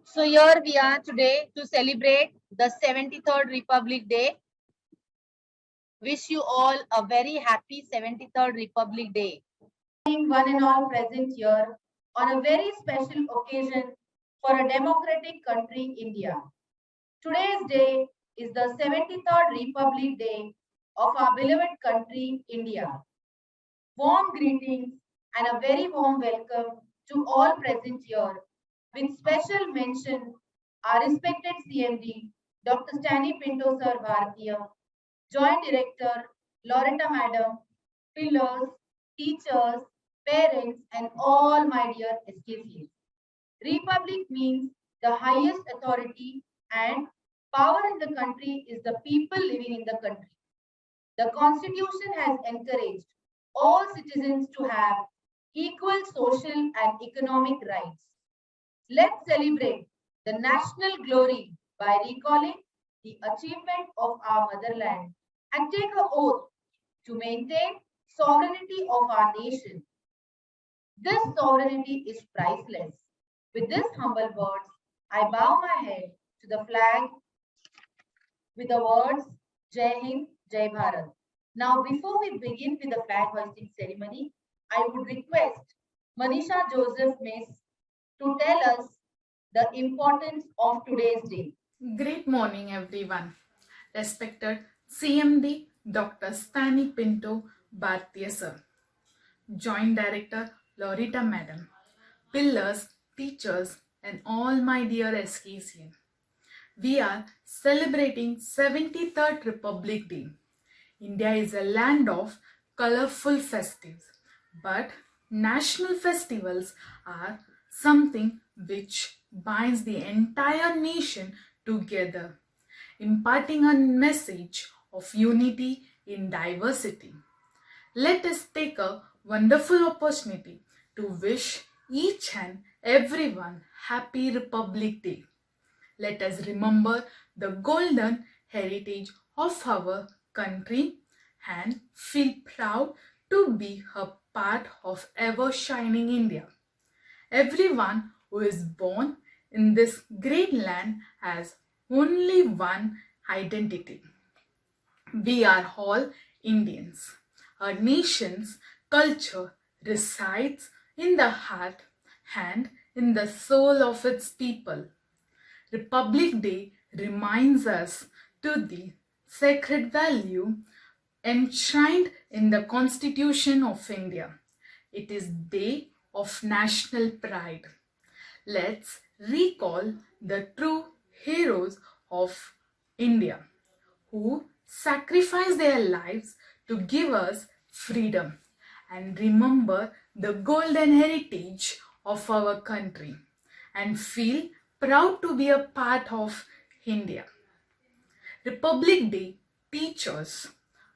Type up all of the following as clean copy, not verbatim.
So here we are today to celebrate the 73rd Republic Day. Wish you all a very happy 73rd Republic Day. One and all present here on a very special occasion for a democratic country, India. Today's day is the 73rd Republic Day of our beloved country, India. Warm greetings and a very warm welcome to all present here, with special mention our respected CMD, Dr. Stanley Pinto Sir Bharatiya, Joint Director, Loretta Madam, pillars, teachers, parents, and all my dear SKCians. Republic means the highest authority and power in the country is the people living in the country. The Constitution has encouraged all citizens to have equal social and economic rights. Let's celebrate the national glory by recalling the achievement of our motherland and take an oath to maintain sovereignty of our nation. This sovereignty is priceless. With this humble words, I bow my head to the flag with the words Jai Hind, Jai Bharat. Now, before we begin with the flag hoisting ceremony, I would request Manisha Joseph Miss to tell us the importance of today's day. Great morning, everyone. Respected CMD Dr. Stanley Pinto Bharatiya Sir, Joint Director Loretta Madam, pillars, teachers, and all my dear SKCians. We are celebrating 73rd Republic Day. India is a land of colorful festives, but national festivals are something which binds the entire nation together, imparting a message of unity in diversity. Let us take a wonderful opportunity to wish each and everyone Happy Republic Day. Let us remember the golden heritage of our country and feel proud to be a part of ever-shining India. Everyone who is born in this great land has only one identity. We are all Indians. Our nation's culture resides in the heart and in the soul of its people. Republic Day reminds us to the sacred value enshrined in the Constitution of India. It is day of national pride. Let's recall the true heroes of India who sacrificed their lives to give us freedom and remember the golden heritage of our country and feel proud to be a part of India. Republic Day teaches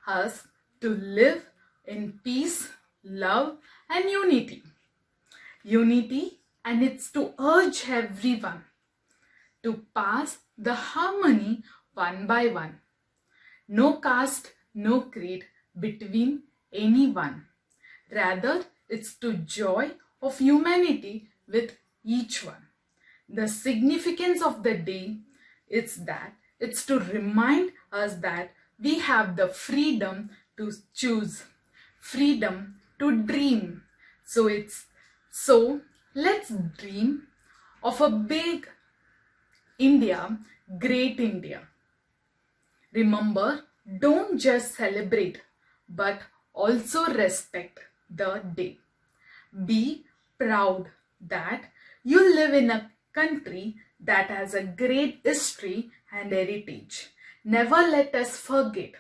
us to live in peace, love, and unity. Unity, and it's to urge everyone to pass the harmony one by one. No caste, no creed between anyone. Rather, it's to joy of humanity with each one. The significance of the day is that it's to remind us that we have the freedom to choose, freedom to dream. So let's dream of a big India, great India. Remember, don't just celebrate, but also respect the day. Be proud that you live in a country that has a great history and heritage. Never let us forget.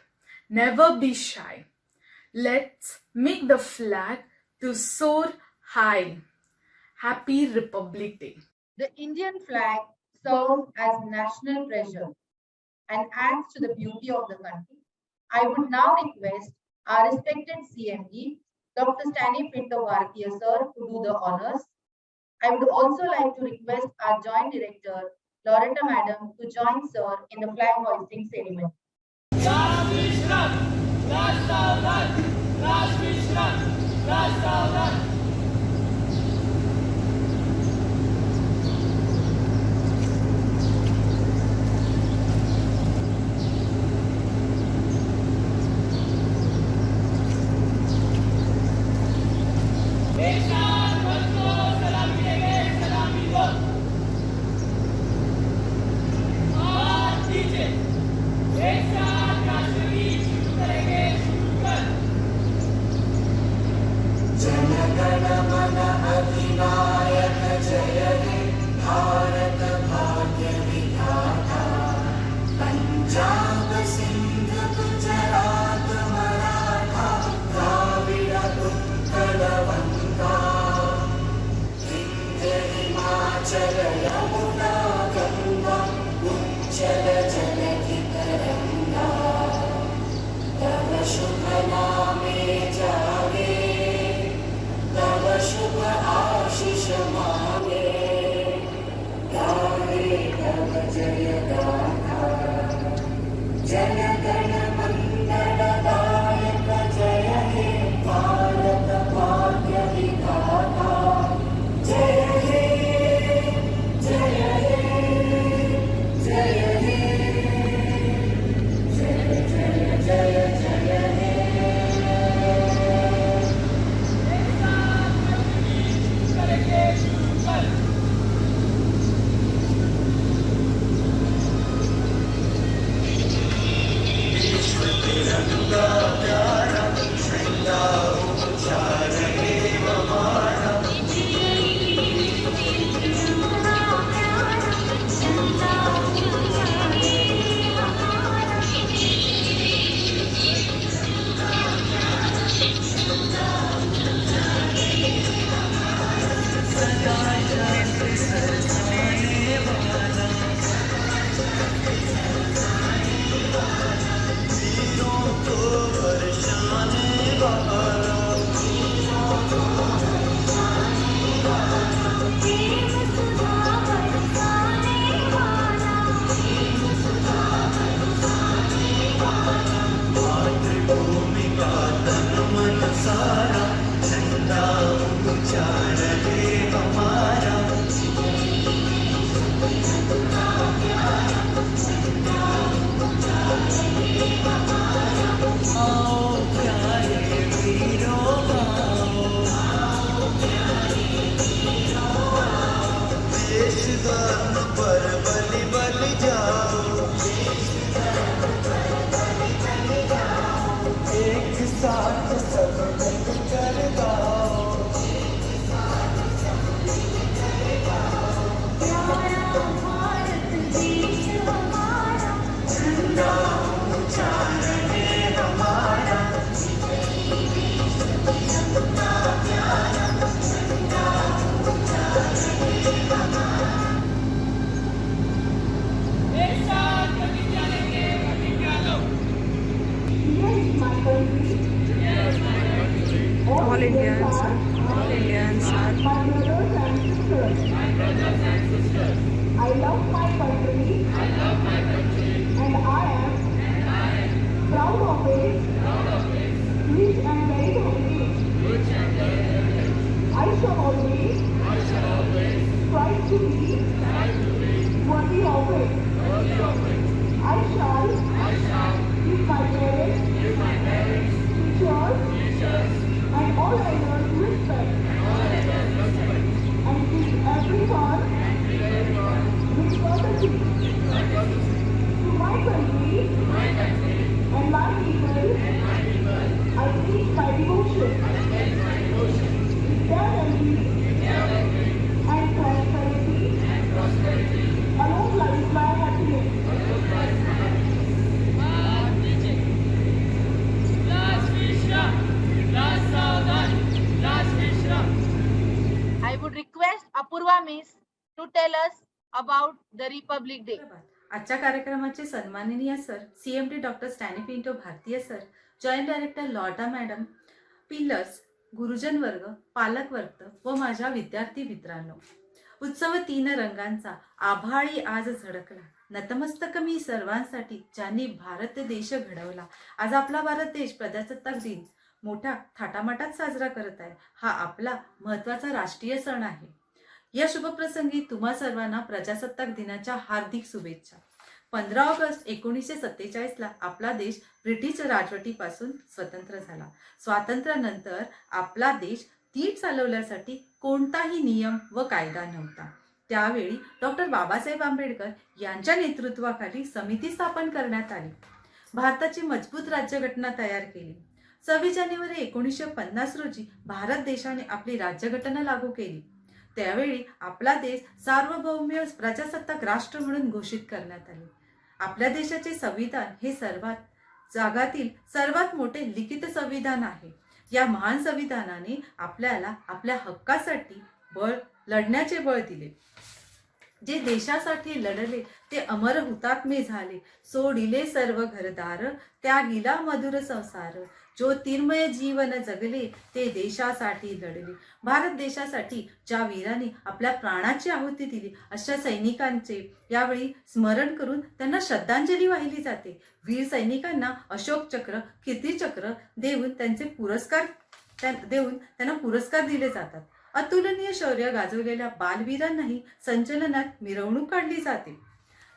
Never be shy. Let's make the flag to soar high. Happy Republic Day. The Indian flag serves as national treasure and adds to the beauty of the country. I would now request our respected CMD, Dr. Stanley Pinto Bharatiya Sir, to do the honors. I would also like to request our Joint Director, Loretta Madam, to join Sir in the flag hoisting ceremony. All Indians are. My brothers and sisters. I love my country. And I am proud of it. Rich and very happy. I shall always strive to be worthy of it. I shall give my parents, teachers, and all others respect, and give everyone with courtesy. To my country and my people, I teach my devotion. With their envy and prosperity, alone lies my happiness. I would request Apurva Miss to tell us about the Republic Day. आजच्या कार्यक्रमाचे सन्माननीय sir CMD doctor Stanny Pinto भारतीय sir, joint director Lorda madam, pillars, गुरुजन वर्ग, पालक वर्ग व माझ्या विद्यार्थी मित्रांनो, उत्सव 3 रंगांचा आभाळी आज झळकला. नतमस्तक मी सर्वांसाठी ज्यांनी भारत देश घडवला. आज आपला भारत देश प्रजासत्ताक दिन मोठ्या थाटामाटात साजरा करत आहे. हा आपला महत्त्वाचा राष्ट्रीय सण आहे. या शुभप्रसंगी तुम्हा सर्वांना प्रजासत्ताक दिनाच्या हार्दिक शुभेच्छा. 15 ऑगस्ट 1947 ला आपला देश ब्रिटिश राजवटीपासून स्वतंत्र झाला. स्वातंत्र्यानंतर आपला देश नीट चालवण्यासाठी कोणताही नियम व कायदा नव्हता. त्यावेळी डॉक्टर बाबासाहेब आंबेडकर यांच्या नेतृत्वाखाली समिती स्थापन करण्यात आली. भारताची मजबूत राज्यघटना तयार केली. 26 जानेवारी 1950 रोजी भारत देशाने आपली राज्यघटना लागू केली. त्यावेळी आपला देश सार्वभौम प्रजासत्ताक राष्ट्र म्हणून घोषित करण्यात आले. आपल्या देशाचे संविधान हे जगातील सर्वात मोठे लिखित संविधान आहे. या महान संविधानाने आपल्याला आपल्या हक्कासाठी लढण्याचे बळ दिले. जे देशासाठी लढले ते अमर हुतात्मे झाले. सोडिले सर्व घरदार, त्यागिला मधुर संसार. ज्योतिर्मय जीवन जगले ते देशासाठी लढले. भारत देशासाठी ज्या वीरांनी आपल्या प्राणाची आहुती दिली अशा सैनिकांचे यावेळी स्मरण करून त्यांना श्रद्धांजली वाहिली जाते. वीर सैनिकांना अशोक चक्र, कीर्ती चक्र देऊन त्यांना पुरस्कार दिले जातात. अतुलनीय शौर्य गाजवलेल्या बालवीरांनाही संचलनात मिरवणूक काढली जाते.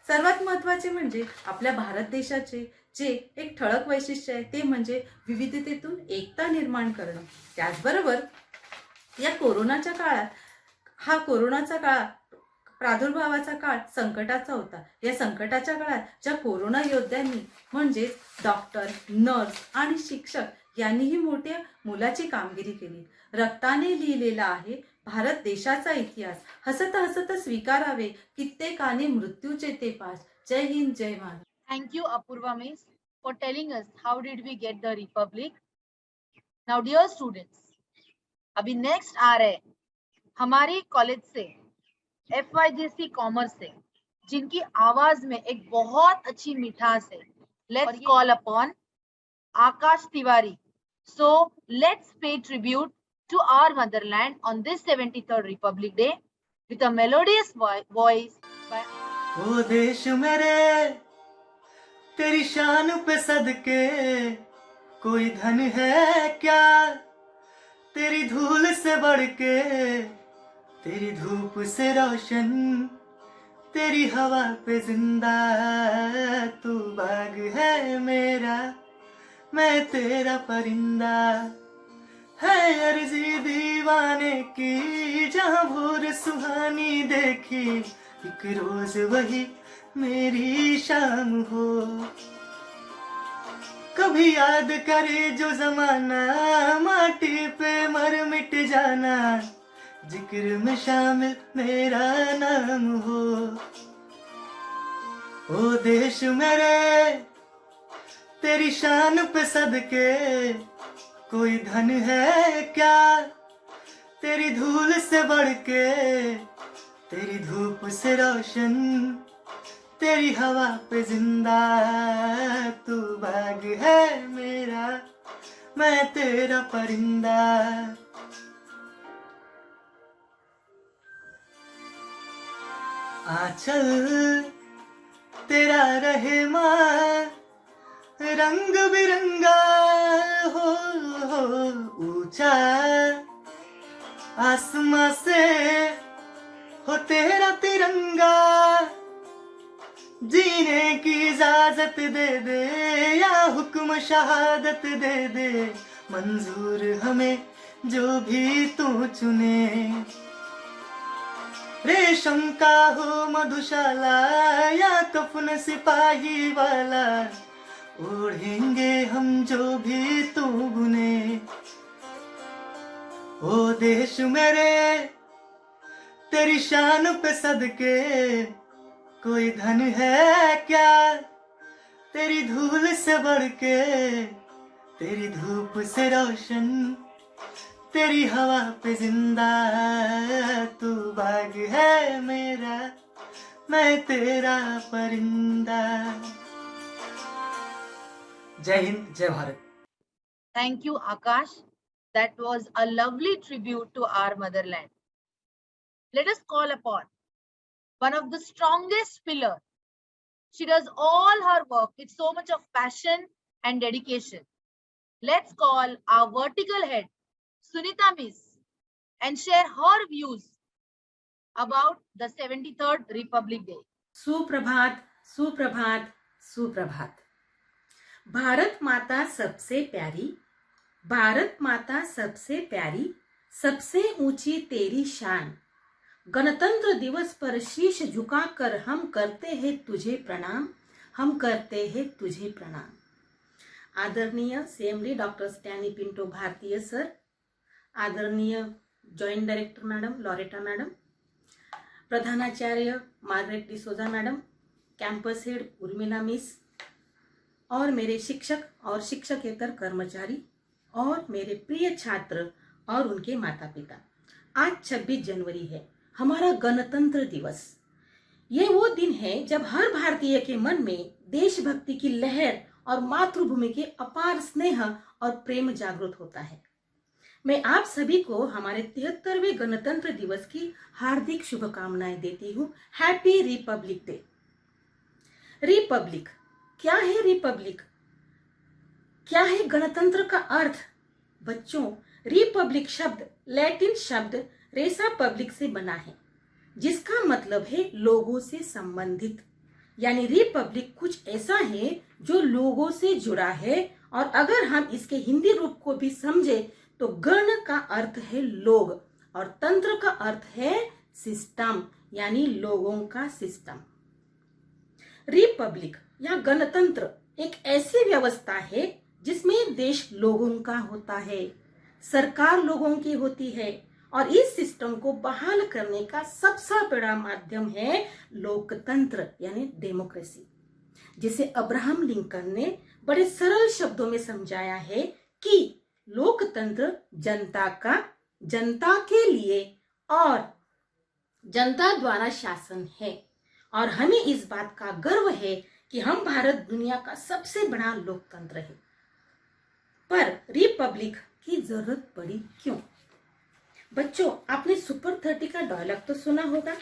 सर्वात महत्त्वाचे म्हणजे आपल्या भारत देशाचे जे एक ठळक वैशिष्ट्य आहे ते म्हणजे विविधतेतून एकता निर्माण करणं. त्याचबरोबर या कोरोनाच्या काळात प्रादुर्भावाचा काळ संकटाचा होता. या संकटाच्या काळात ज्या कोरोना योद्ध्यांनी म्हणजेच डॉक्टर, नर्स आणि शिक्षक यांनीही मोठ्या मोलाची कामगिरी केली. रक्ताने लिहिलेला आहे भारत देशाचा इतिहास, हसत हसत स्वीकारावे कित्येकाने मृत्यूचे ते पास. जय हिंद, जय महाराज. Thank you, Apurva Miss, for telling us how did we get the republic. Now, dear students, अभी नेक्स्ट आ रहे हमारे कॉलेज से FYJC कॉमर्स से, जिनकी आवाज में एक बहुत अच्छी मिठास है. Let's call upon Akash Tiwari. So let's pay tribute to our motherland on this 73rd Republic Day with a melodious voice by. ओ देश मेरे तेरी शान पे सदके कोई धन है क्या, तेरी धूल से बढ़ के, तेरी धूप से रोशन, तेरी हवा पे जिंदा, तू बाग है मेरा, मैं तेरा परिंदा. है अर्जी दीवाने की जहाँ भोर सुहानी देखी, एक रोज वही मेरी शाम हो. कभी याद करे जो जमाना, माटी पे मर मिट जाना, जिक्र में शामिल मेरा नाम हो. ओ देश मेरे तेरी शान पे सदके कोई धन है क्या, तेरी धूल से बढ़ के, तेरी धूप से रोशन, तेरी हवा पे जिंदा, तू बाग है मेरा, मैं तेरा परिंदा. आंचल तेरा रहे माँ रंग बिरंगा हो, ऊंचा आसमां से हो तेरा तिरंगा. जीने की इजाजत दे दे या हुक्म शहादत दे दे, मंजूर हमें जो भी तू चुने. रेशम का हो मधुशाला या कफन सिपाही वाला, ओढ़ेंगे हम जो भी तू बुने. ओ देश मेरे तेरी शान पे सदके कोई धन है क्या, तेरी धूल से बढ़ के, तेरी धूप से रोशन, तेरी हवा पे जिंदा, तू बाग है मेरा, मैं तेरा परिंदा. जय हिंद, जय Bharat. Thank you, Akash. That was a lovely tribute to our motherland. Let us call upon one of the strongest pillars. She does all her work with so much of passion and dedication. Let's call our vertical head, Sunita Miss, and share her views about the 73rd Republic Day. सुप्रभात, सुप्रभात, सुप्रभात. भारत माता सबसे प्यारी, भारत माता सबसे प्यारी, सबसे ऊंची तेरी शान. गणतंत्र दिवस पर शीश झुकाकर हम करते हैं तुझे प्रणाम, हम करते हैं तुझे प्रणाम. आदरणीय CMD डॉक्टर स्टॅनी पिंटो भारतीय सर, आदरणीय joint director madam Loretta madam, प्रधानाचार्य Margaret D'Souza madam, campus head Urmila miss, और मेरे शिक्षक और शिक्षकेतर कर्मचारी और मेरे प्रिय छात्र और उनके माता पिता. आज 26 जनवरी है, हमारा गणतंत्र दिवस. ये वो दिन है जब हर भारतीय के मन में देशभक्ति की लहर और मातृभूमि के अपार स्नेह और प्रेम जागृत होता है। मैं आप सभी को हमारे 73वें गणतंत्र दिवस की हार्दिक शुभकामनाएं देती हूँ। Happy Republic day. रिपब्लिक क्या है? रिपब्लिक क्या है? गणतंत्र का अर्थ। बच्चों, रिपब्लिक शब्द लैटिन शब्द रेसा पब्लिक से बना है, जिसका मतलब है लोगों से संबंधित। यानी रिपब्लिक कुछ ऐसा है जो लोगों से जुड़ा है। और अगर हम इसके हिंदी रूप को भी समझे तो गण का अर्थ है लोग और तंत्र का अर्थ है सिस्टम, यानी लोगों का सिस्टम। रिपब्लिक या गणतंत्र एक ऐसी व्यवस्था है जिसमें देश लोगों का होता है, सरकार लोगों की होती है और इस सिस्टम को बहाल करने का सबसे बड़ा माध्यम है लोकतंत्र यानी डेमोक्रेसी, जिसे अब्राहम लिंकन ने बड़े सरल शब्दों में समझाया है कि लोकतंत्र जनता के लिए और जनता द्वारा शासन है। और हमें इस बात का गर्व है कि हम भारत दुनिया का सबसे बड़ा लोकतंत्र है। पर रिपब्लिक की जरूरत पड़ी क्यों? बच्चों, आपने सुपर 30 का डायलॉग तो सुना होगा,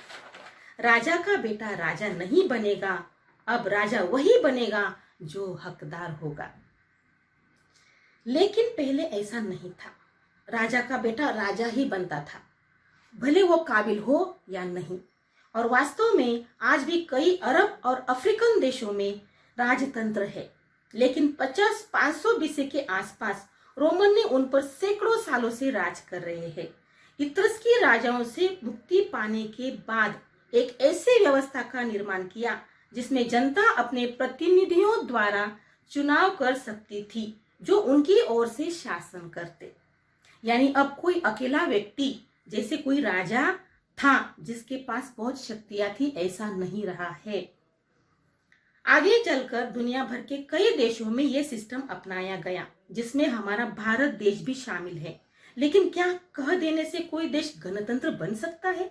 राजा का बेटा राजा नहीं बनेगा, अब राजा वही बनेगा जो हकदार होगा। लेकिन पहले ऐसा नहीं था। राजा का बेटा राजा ही बनता था, भले वो काबिल हो या नहीं। और वास्तव में आज भी कई अरब और अफ्रीकन देशों में राजतंत्र है, लेकिन 50-500 बीसी के आसपास रोमन ने उन पर सैकड़ों सालों से राज कर रहे हैं। इत्रस्की राजाओं से मुक्ति पाने के बाद एक ऐसी व्यवस्था का निर्माण किया जिसमें जनता अपने प्रतिनिधियों द्वारा चुनाव कर सकती थी जो उनकी ओर से शासन करते। यानी अब कोई अकेला व्यक्ति जैसे कोई राजा था जिसके पास बहुत शक्तियां थी, ऐसा नहीं रहा है। आगे चलकर दुनिया भर के कई देशों में यह सिस्टम अपनाया गया, जिसमें हमारा भारत देश भी शामिल है। लेकिन क्या कह देने से कोई देश गणतंत्र बन सकता है?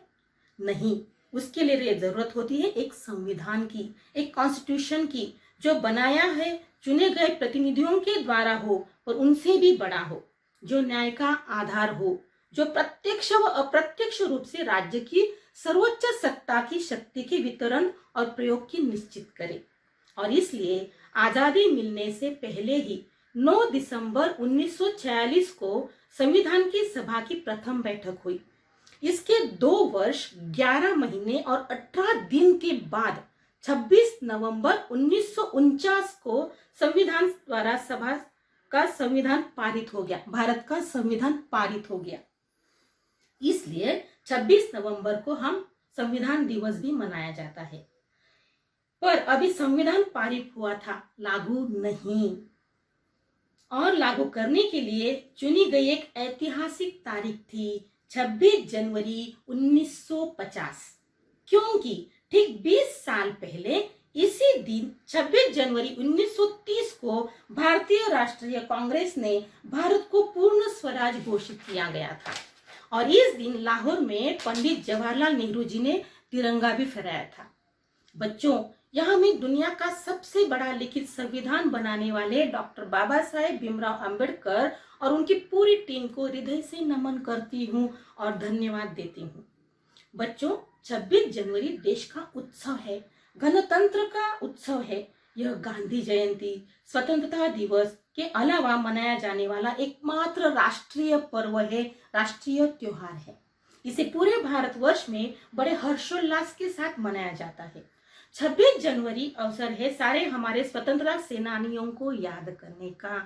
नहीं, उसके लिए जरूरत होती है एक संविधान की, एक कॉन्स्टिट्यूशन की, जो बनाया है चुने गए प्रतिनिधियों के द्वारा हो और उनसे भी बड़ा हो, जो न्याय का आधार हो, जो प्रत्यक्ष व अप्रत्यक्ष रूप से राज्य की सर्वोच्च सत्ता की शक्ति के वितरण और प्रयोग की निश्चित करे। और इसलिए आजादी मिलने से पहले ही 9 दिसंबर 1946 को संविधान की सभा की प्रथम बैठक हुई। इसके 2 वर्ष 11 महीने और 18 दिन के बाद 26 नवंबर 1949 को संविधान द्वारा सभा का संविधान पारित हो गया, भारत का संविधान पारित हो गया। इसलिए 26 नवंबर को हम संविधान दिवस भी मनाया जाता है। पर अभी संविधान पारित हुआ था, लागू नहीं। और लागू करने के लिए चुनी गई एक ऐतिहासिक तारीख थी 26 जनवरी 1950, क्योंकि ठीक 20 साल पहले इसी दिन 26 जनवरी 1930 को भारतीय राष्ट्रीय कांग्रेस ने भारत को पूर्ण स्वराज घोषित किया गया था। और इस दिन लाहौर में पंडित जवाहरलाल नेहरू जी ने तिरंगा भी फहराया था। बच्चों, यहाँ मैं दुनिया का सबसे बड़ा लिखित संविधान बनाने वाले डॉक्टर बाबा साहेब भीमराव अंबेडकर और उनकी पूरी टीम को हृदय से नमन करती हूँ और धन्यवाद देती हूँ। बच्चों, 26 जनवरी देश का उत्सव है, गणतंत्र का उत्सव है। यह गांधी जयंती, स्वतंत्रता दिवस के अलावा मनाया जाने वाला एकमात्र राष्ट्रीय पर्व है, राष्ट्रीय त्योहार है। इसे पूरे भारतवर्ष में बड़े हर्षोल्लास के साथ मनाया जाता है। 26 जनवरी अवसर है सारे हमारे स्वतंत्रता सेनानियों को याद करने का।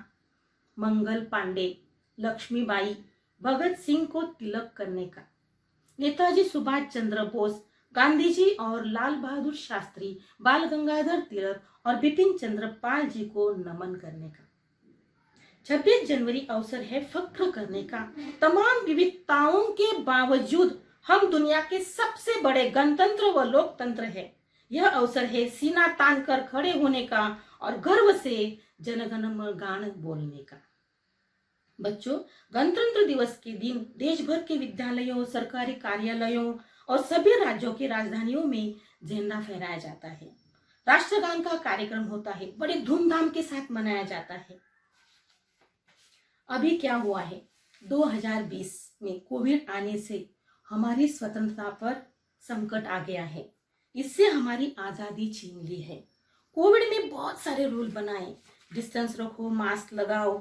मंगल पांडे, लक्ष्मीबाई, भगत सिंह को तिलक करने का, नेताजी सुभाष चंद्र बोस, गांधी जी और लाल बहादुर शास्त्री, बाल गंगाधर तिलक और बिपिन चंद्र पाल जी को नमन करने का। 26 जनवरी अवसर है फख्र करने का। तमाम विविधताओं के बावजूद हम दुनिया के सबसे बड़े गणतंत्र व लोकतंत्र है। यह अवसर है सीना तान कर खड़े होने का और गर्व से जनगण मन गान बोलने का। बच्चों, गणतंत्र दिवस के दिन देश भर के विद्यालयों, सरकारी कार्यालयों और सभी राज्यों की राजधानियों में झंडा फहराया जाता है। राष्ट्रगान का कार्यक्रम होता है, बड़े धूमधाम के साथ मनाया जाता है। अभी क्या हुआ है, 2020 में कोविड आने से हमारी स्वतंत्रता पर संकट आ गया है। इससे हमारी आज़ादी छीन ली है। कोविड में बहुत सारे रूल बनाए, डिस्टेंस रखो, मास्क लगाओ,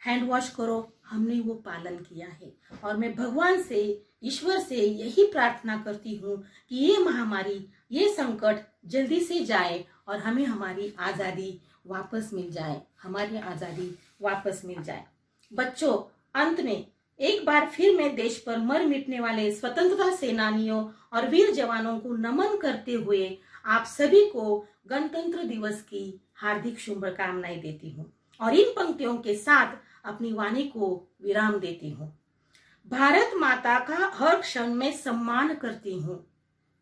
हैंड वॉश करो, हमने वो पालन किया है। और मैं भगवान से, ईश्वर से यही प्रार्थना करती हूँ कि ये महामारी, ये संकट जल्दी से जाए और हमें हमारी आज़ादी वापस मिल जाए, हमारी आज़ादी वापस मिल जाए। बच्चों, अंत में एक बार फिर मैं देश पर मर मिटने वाले स्वतंत्रता सेनानियों और वीर जवानों को नमन करते हुए आप सभी को गणतंत्र दिवस की हार्दिक शुभकामनाएं देती हूँ और इन पंक्तियों के साथ अपनी वाणी को विराम देती हूँ। भारत माता का हर क्षण में सम्मान करती हूँ।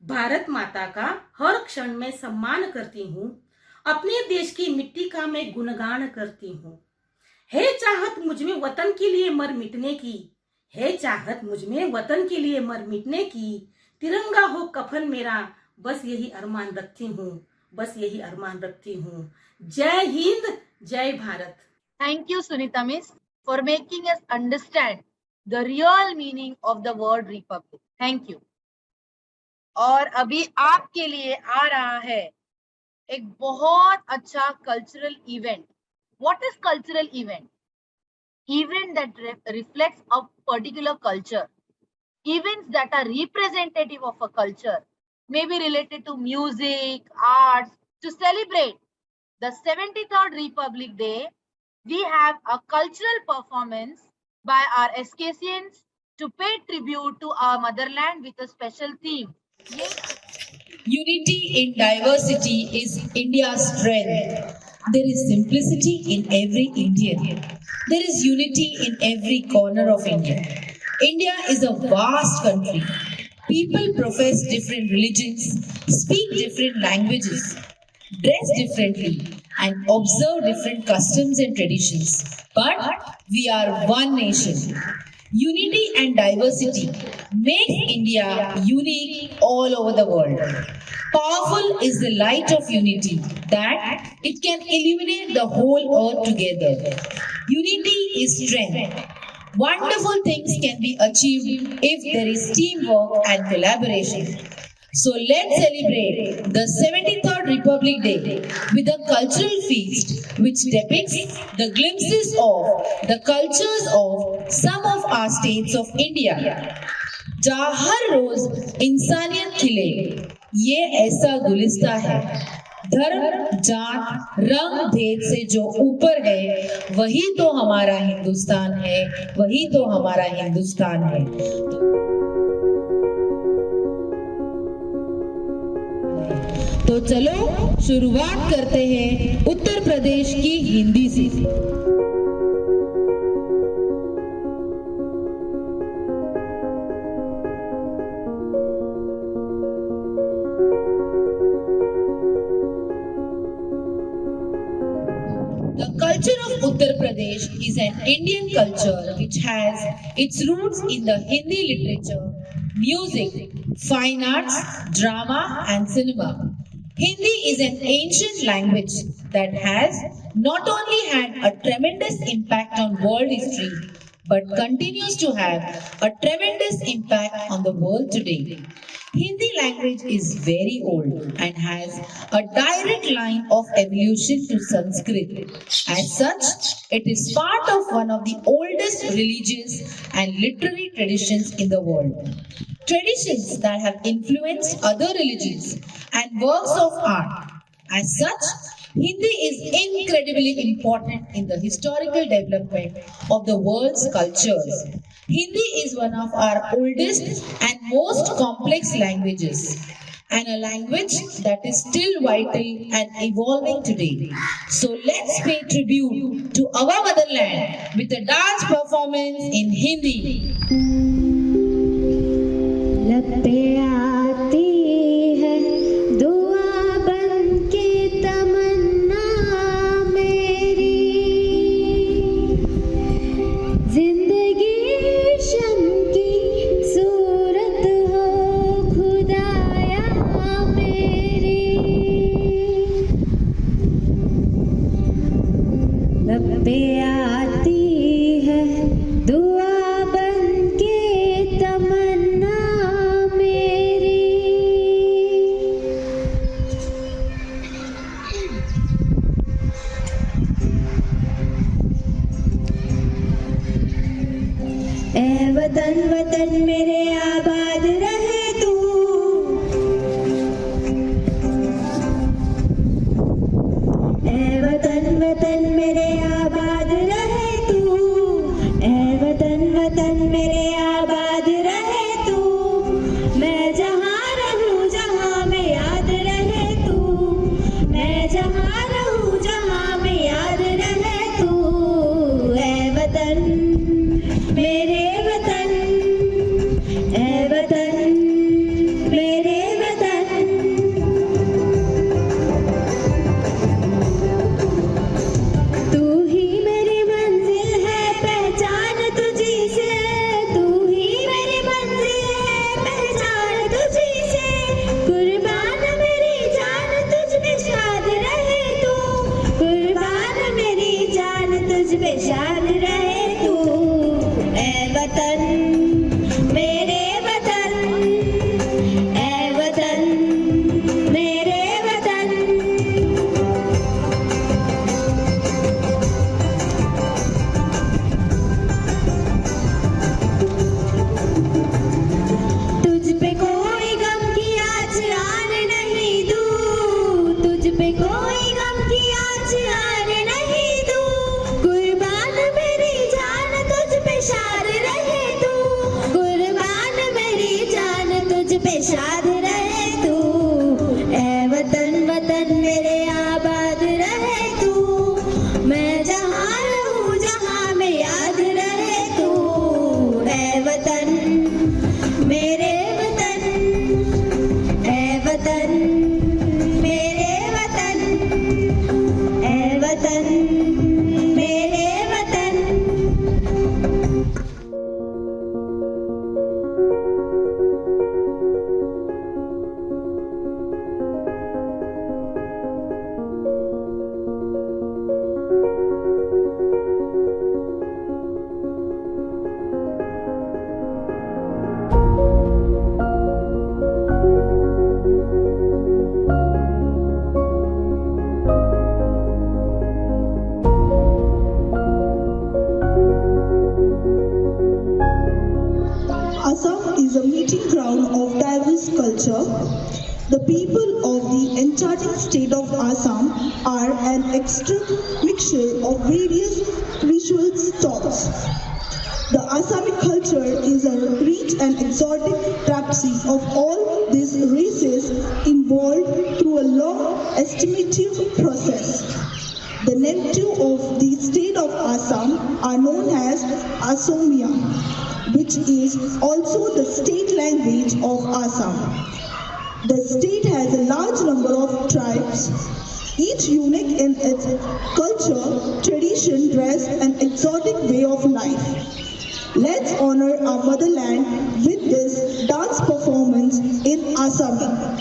भारत माता का हर क्षण में सम्मान करती हूँ। अपने देश की मिट्टी का मैं गुणगान करती हूँ। है चाहत मुझ में वतन के लिए मर मिटने की, है चाहत मुझ में वतन के लिए मर मिटने की। तिरंगा हो कफन मेरा, बस यही अरमान रखती हूँ, बस यही अरमान रखती हूँ। जय हिंद, जय Bharat. Thank you, Sunita Miss, for making us understand the real meaning of the word republic. Thank you. और अभी आपके लिए आ रहा है एक बहुत अच्छा cultural event. What is cultural event? Event that reflects a particular culture. Events that are representative of a culture, may be related to music, arts. To celebrate the 73rd Republic Day, we have a cultural performance by our SKCians to pay tribute to our motherland with a special theme. Unity in diversity is India's strength. There is simplicity in every Indian. There is unity in every corner of India. India is a vast country. People profess different religions, speak different languages, dress differently, and observe different customs and traditions. But we are one nation. Unity and diversity makes India unique all over the world. Powerful is the light of unity, that it can illuminate the whole earth together. Unity is strength. Wonderful things can be achieved if there is teamwork and collaboration. So let's celebrate the 73rd Republic Day with a cultural feast which depicts the glimpses of the cultures of some of our states of India. जहाँ हर रोज इंसानियत खिले, ये ऐसा गुलिस्ता है। धर्म, जात, रंग भेद से जो ऊपर है, वही तो हमारा हिंदुस्तान है, वही तो हमारा हिंदुस्तान है। तो चलो शुरुआत करते हैं उत्तर प्रदेश की हिंदी से। The culture of Uttar Pradesh is an Indian culture which has its roots in the Hindi literature, music, fine arts, drama and cinema. Hindi is an ancient language that has not only had a tremendous impact on world history, but continues to have a tremendous impact on the world today. Hindi language is very old and has a direct line of evolution to Sanskrit. As such, it is part of one of the oldest religious and literary traditions in the world. Traditions that have influenced other religions and works of art. As such, Hindi is incredibly important in the historical development of the world's cultures. Hindi is one of our oldest and most complex languages, and a language that is still vital and evolving today. So let's pay tribute to our motherland with a dance performance in Hindi. पे आती है वतन मेरे आबाद रहे तू, मैं जहाँ रहूँ जहाँ में याद रहे तू। ऐ वतन मेरे वतन, ऐ वतन मेरे वतन, ऐ वतन मेरे वतन। Assam is a meeting ground of diverse culture. The people of the enchanting state of Assam are an extreme mixture of various ritual styles. The Assami culture is a rich and exotic tapestry of all these races involved through a long estimative process. The native of the state of Assam are known as Assamia, which is also the state language of Assam. The state has a large number of tribes, each unique in its culture, tradition, dress, and exotic way of life. Let's honor our motherland with this dance performance in Assam.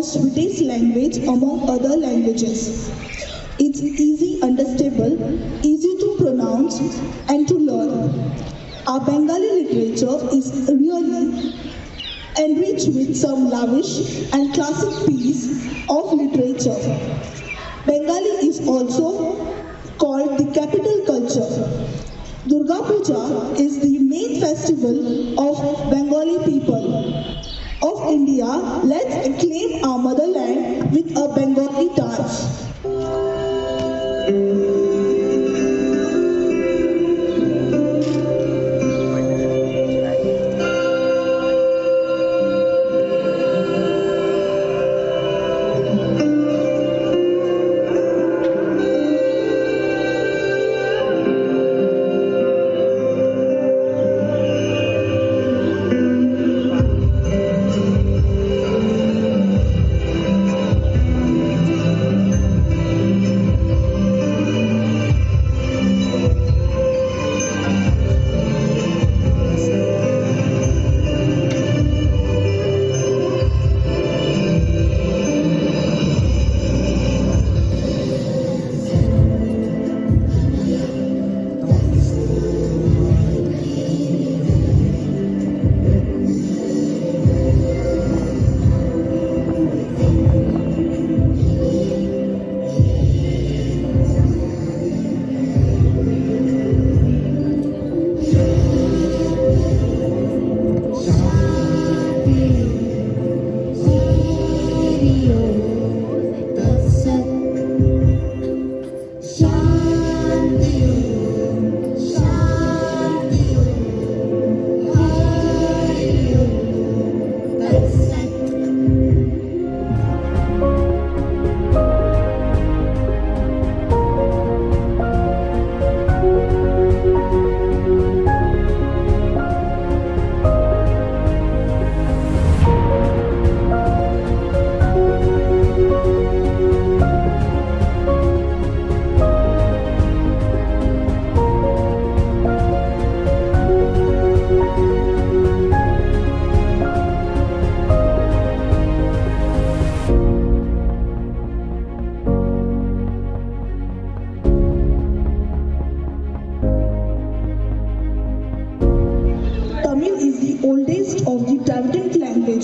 Sweetest language among other languages. It's easy understandable, easy to pronounce and to learn. Our Bengali literature is really enriched with some lavish and classic piece of literature. Bengali is also called the capital culture. Durga Puja is the main festival of Bengali people of India. Let's acclaim our motherland with a Bengali dance.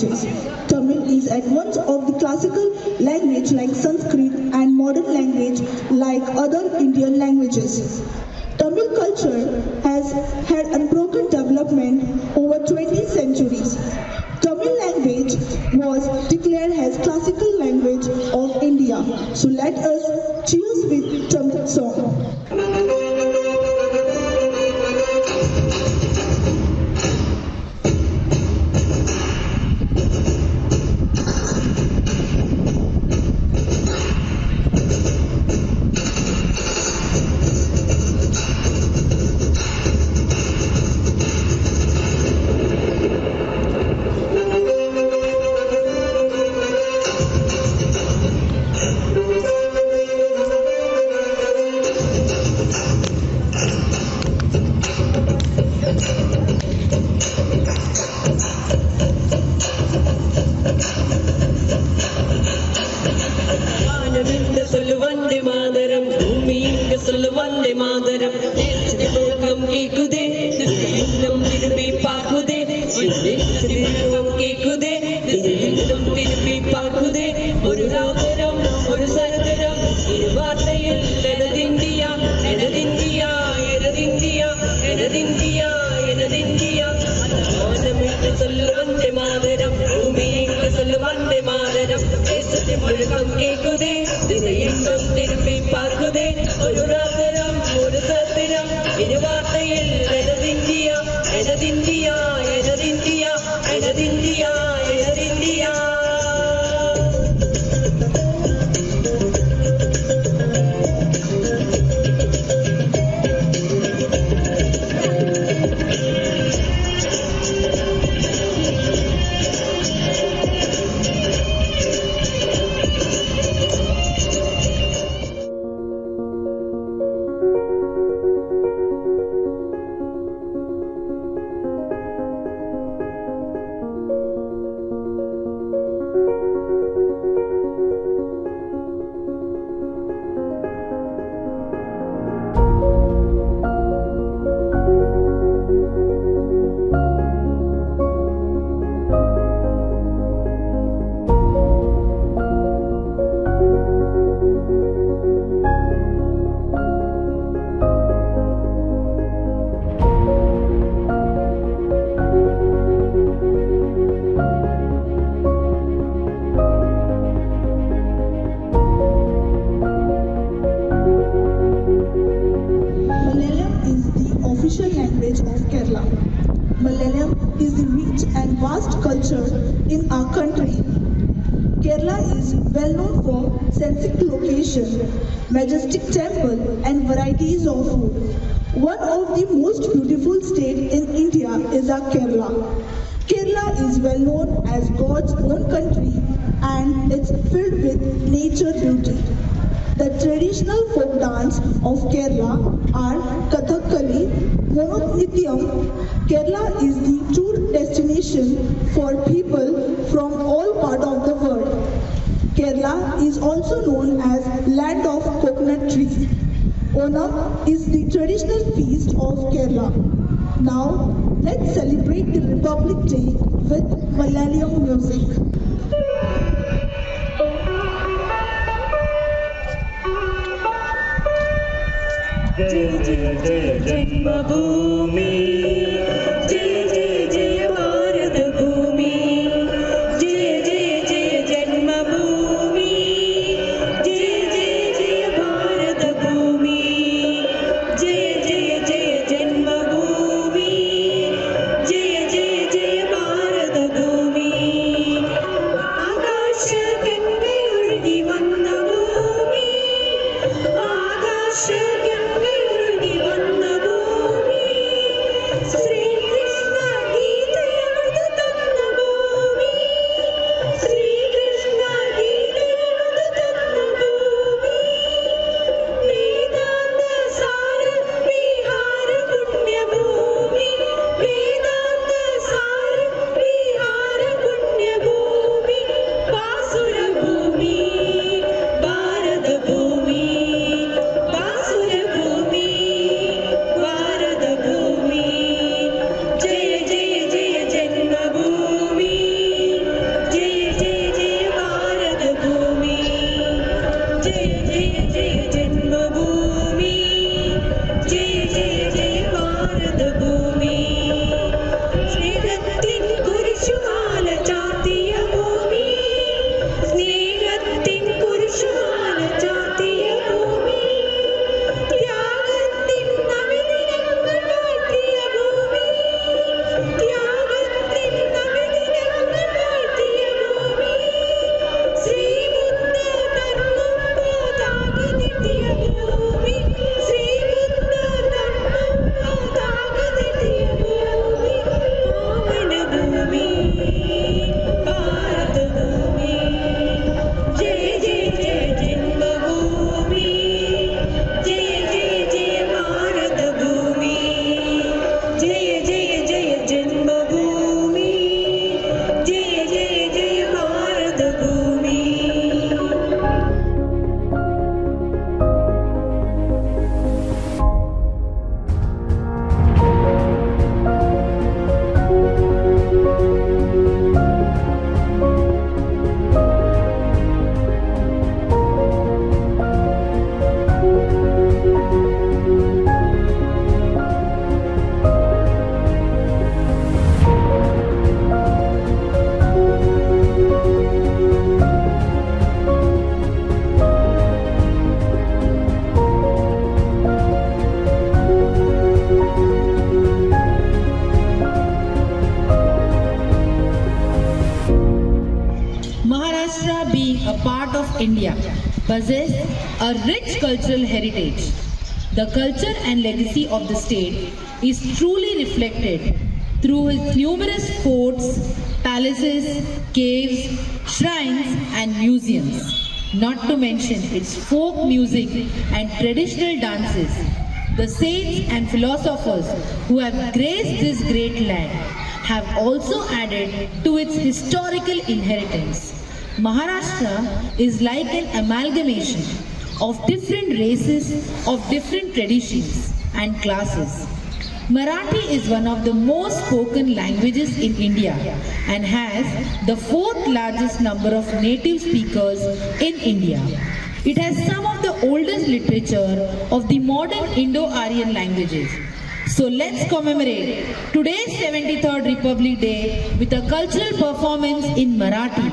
languages. Tamil is at once of the classical language like Sanskrit and modern language like other Indian languages. Tamil culture has had unbroken development over 20 centuries. Tamil language was declared as classical language of India. So let us cheers with Tamil song. In our country, Kerala is well known for scenic location, majestic temple and varieties of food. One of the most beautiful states in India is our Kerala. Kerala is well known as God's own country and it's filled with nature beauty. The traditional folk dance of Kerala are Kathakali, Monothnityam. Kerala is the tour destination for people from all parts of the world. Kerala is also known as land of coconut trees. Onam is the traditional feast of Kerala. Now, let's celebrate the Republic Day with Malayalam music. जय जय जय जन्मभूमि जय जय जय भारत भूमि जय जय जय जन्मभूमि जय जय जय भारत भूमि जय जय जय जन्मभूमि जय जय जय भारत भूमि आकाश गंगे उड़गी वंद भूमि आकाश गंगे उड़गी वंद भूमि part of India, possess a rich cultural heritage. The culture and legacy of the state is truly reflected through its numerous forts, palaces, caves, shrines and museums. Not to mention its folk music and traditional dances. The saints and philosophers who have graced this great land have also added to its historical inheritance. Maharashtra is like an amalgamation of different races, of different traditions and classes. Marathi is one of the most spoken languages in India and has the fourth largest number of native speakers in India. It has some of the oldest literature of the modern Indo-Aryan languages. So let's commemorate today's 73rd Republic Day with a cultural performance in Marathi.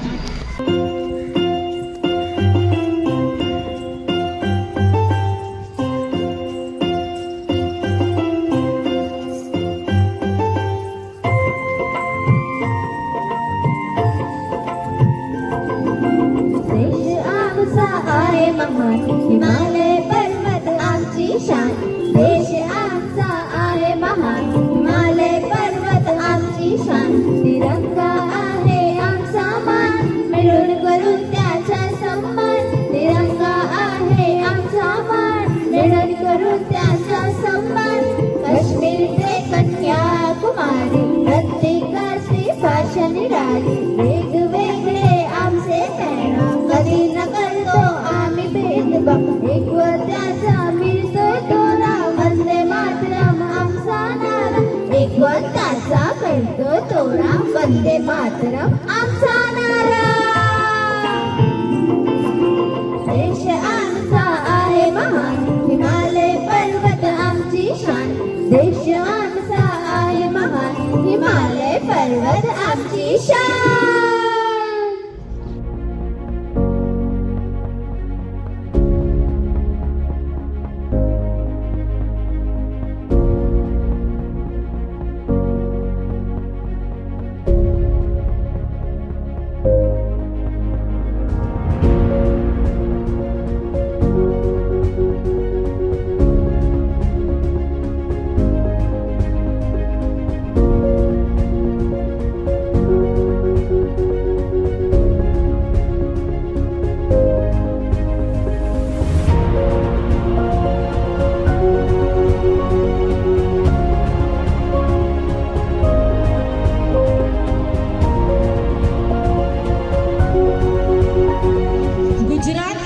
Himalaya पर्वत आमची शान देश आमचा आहे महान हिमालय पर्वत आमची शान तिरंगा आहे आमचा मान मिळून करू त्याचा सन्मान तिरंगा आहे आमचा मान मिळून करू त्याचा सन्मान काश्मीर ते कन्याकुमारी प्रत्येकाची भाषा निराळी वेगवेगळे आमचे पेहराव कधी न करतो आम्ही भेदभाव एकवट्याचा मिळतोय तोरा वंदे मातरम आमचा नारा एकवट्याचा मिळतोय तोरा वंदे मातरम आमचा नारा देश आमचा आहे महान हिमालय पर्वत आमची शान देश आमचा आहे महान हिमालय पर्वत आमची शान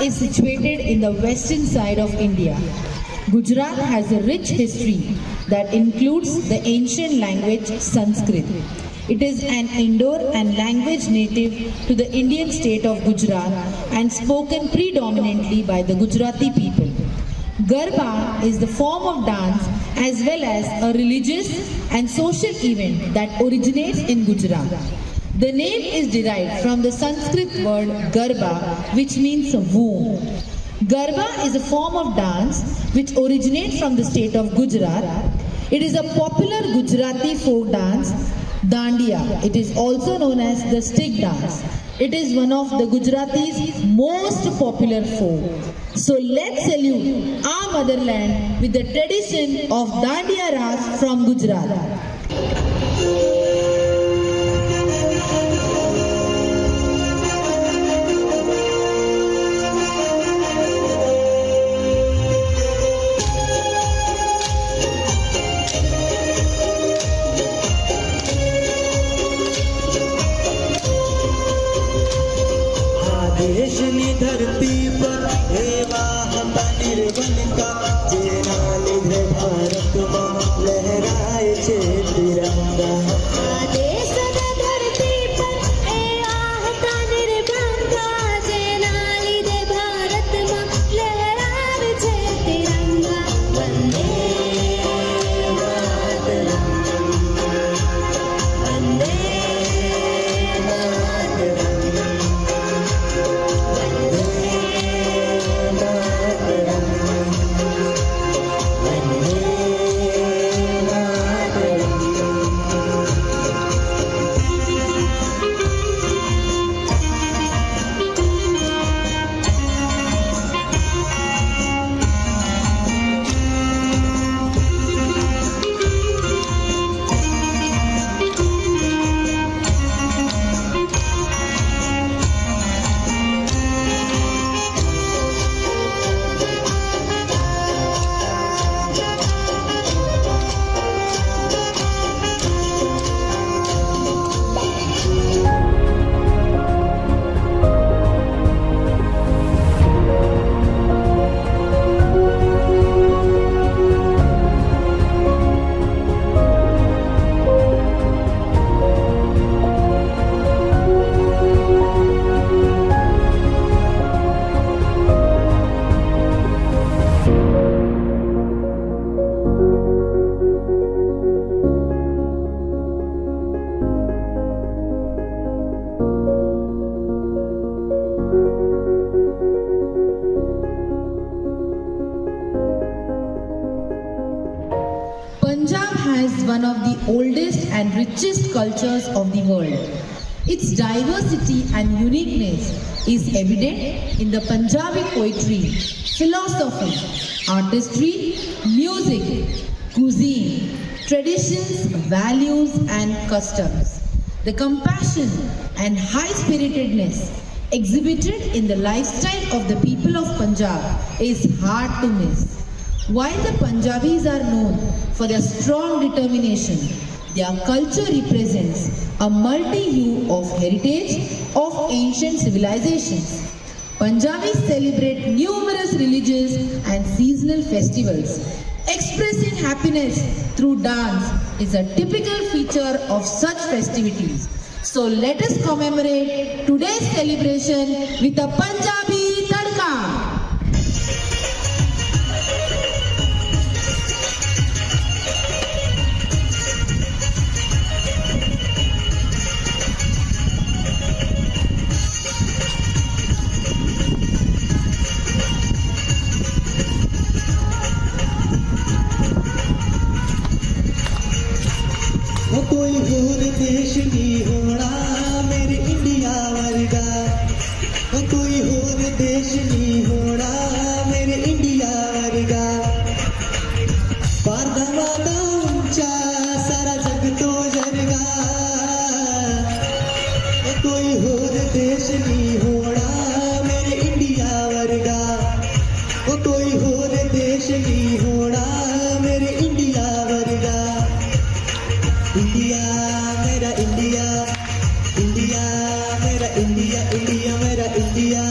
is situated in the western side of India. Gujarat has a rich history that includes the ancient language Sanskrit. It is an indoor and language native to the Indian state of Gujarat and spoken predominantly by the Gujarati people. Garba is the form of dance as well as a religious and social event that originates in Gujarat. The name is derived from the Sanskrit word Garba, which means womb. Garba is a form of dance which originates from the state of Gujarat. It is a popular Gujarati folk dance, Dandiya. It is also known as the stick dance. It is one of the Gujaratis' most popular folk. So let's salute our motherland with the tradition of Dandiya Ras from Gujarat. देशनी धरती पर वाहता निर्बल का जेना लिधे भारत में लहराए छे तिरंगा देश धरती पर वाहता निर्बल का जेना लिधे भारत में लहराए छे तिरंगा Vande Mataram Vande Mataram one of the oldest and richest cultures of the world. Its diversity and uniqueness is evident in the Punjabi poetry, philosophy, artistry, music, cuisine, traditions, values and customs. The compassion and high-spiritedness exhibited in the lifestyle of the people of Punjab is hard to miss. While the Punjabis are known for their strong determination, their culture represents a multi-hue of heritage of ancient civilizations. Punjabis celebrate numerous religious and seasonal festivals. Expressing happiness through dance is a typical feature of such festivities. So let us commemorate today's celebration with a Punjabi tadka. कोई होर देश नहीं होना मेरे India वर्गा कोई होर देश नहीं होना मेरे इंडिया वर्गा पारदमादा ऊंचा सारा जग तो जरगा कोई होर देश नहीं होना मेरे इंडिया वर्गा कोई होर देश नहीं होना मेरे इंडिया वर्गा इंडिया मेरा इंडिया इंडिया मेरा इंडिया इंडिया मेरा India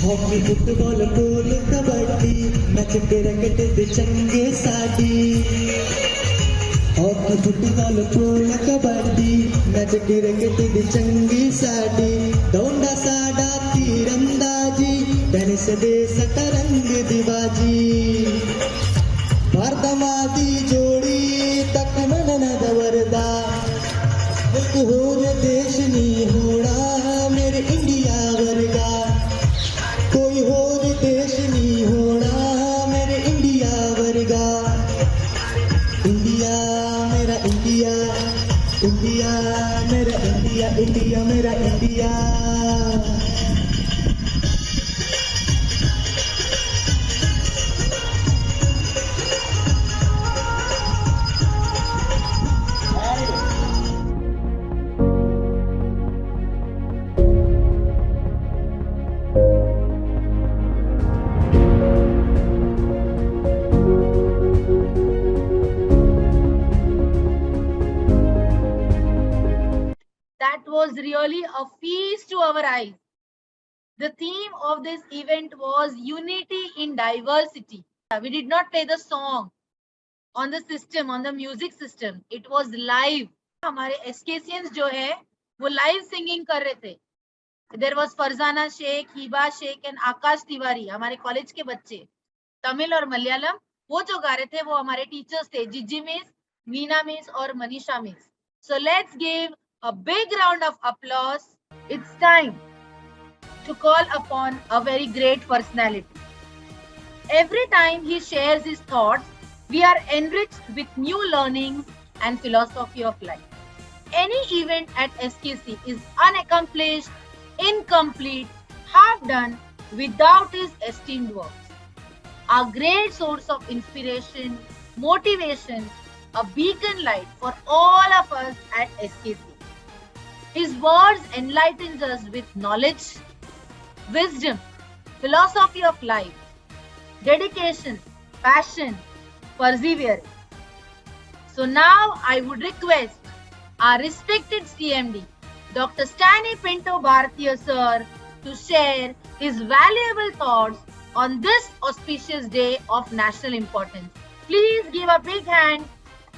hockey football pool kabaddi match cricket दे चंगे साडी hockey football pool kabaddi match cricket दी चंगी साडी दौंडा साडा तीरंदाजी टेनिस दे सतरंग दी बाजी भारदमादी जोड़ी तक मन दवरदा एक होर देश नहीं होना मेरे इंडिया वर्गा कोई होर देश नहीं होना मेरे इंडिया वर्गा इंडिया मेरा इंडिया इंडिया मेरा इंडिया इंडिया मेरा India That was really a feast to our eyes. The theme of this event was unity in diversity. We did not play the song on the system, on the music system. It was live. हमारे SKCians जो है वो live singing कर रहे थे. There was Farzana Sheikh, Hiba Sheikh and Akash Tiwari, हमारे college के बच्चे. तमिल और मलयालम वो जो गा रहे थे वो हमारे teachers थे, Jiji Miss, Meena Miss और Manisha Miss. So let's give a big round of applause. It's time to call upon a very great personality. Every time he shares his thoughts, we are enriched with new learnings and philosophy of life. Any event at SKC is unaccomplished, incomplete, half done without his esteemed works. A great source of inspiration, motivation, a beacon light for all of us at SKC. His words enlightens us with knowledge, wisdom, philosophy of life, dedication, passion, perseverance. So now I would request our respected CMD, Dr. Stanley Pinto Bhartiya sir, to share his valuable thoughts on this auspicious day of national importance. Please give a big hand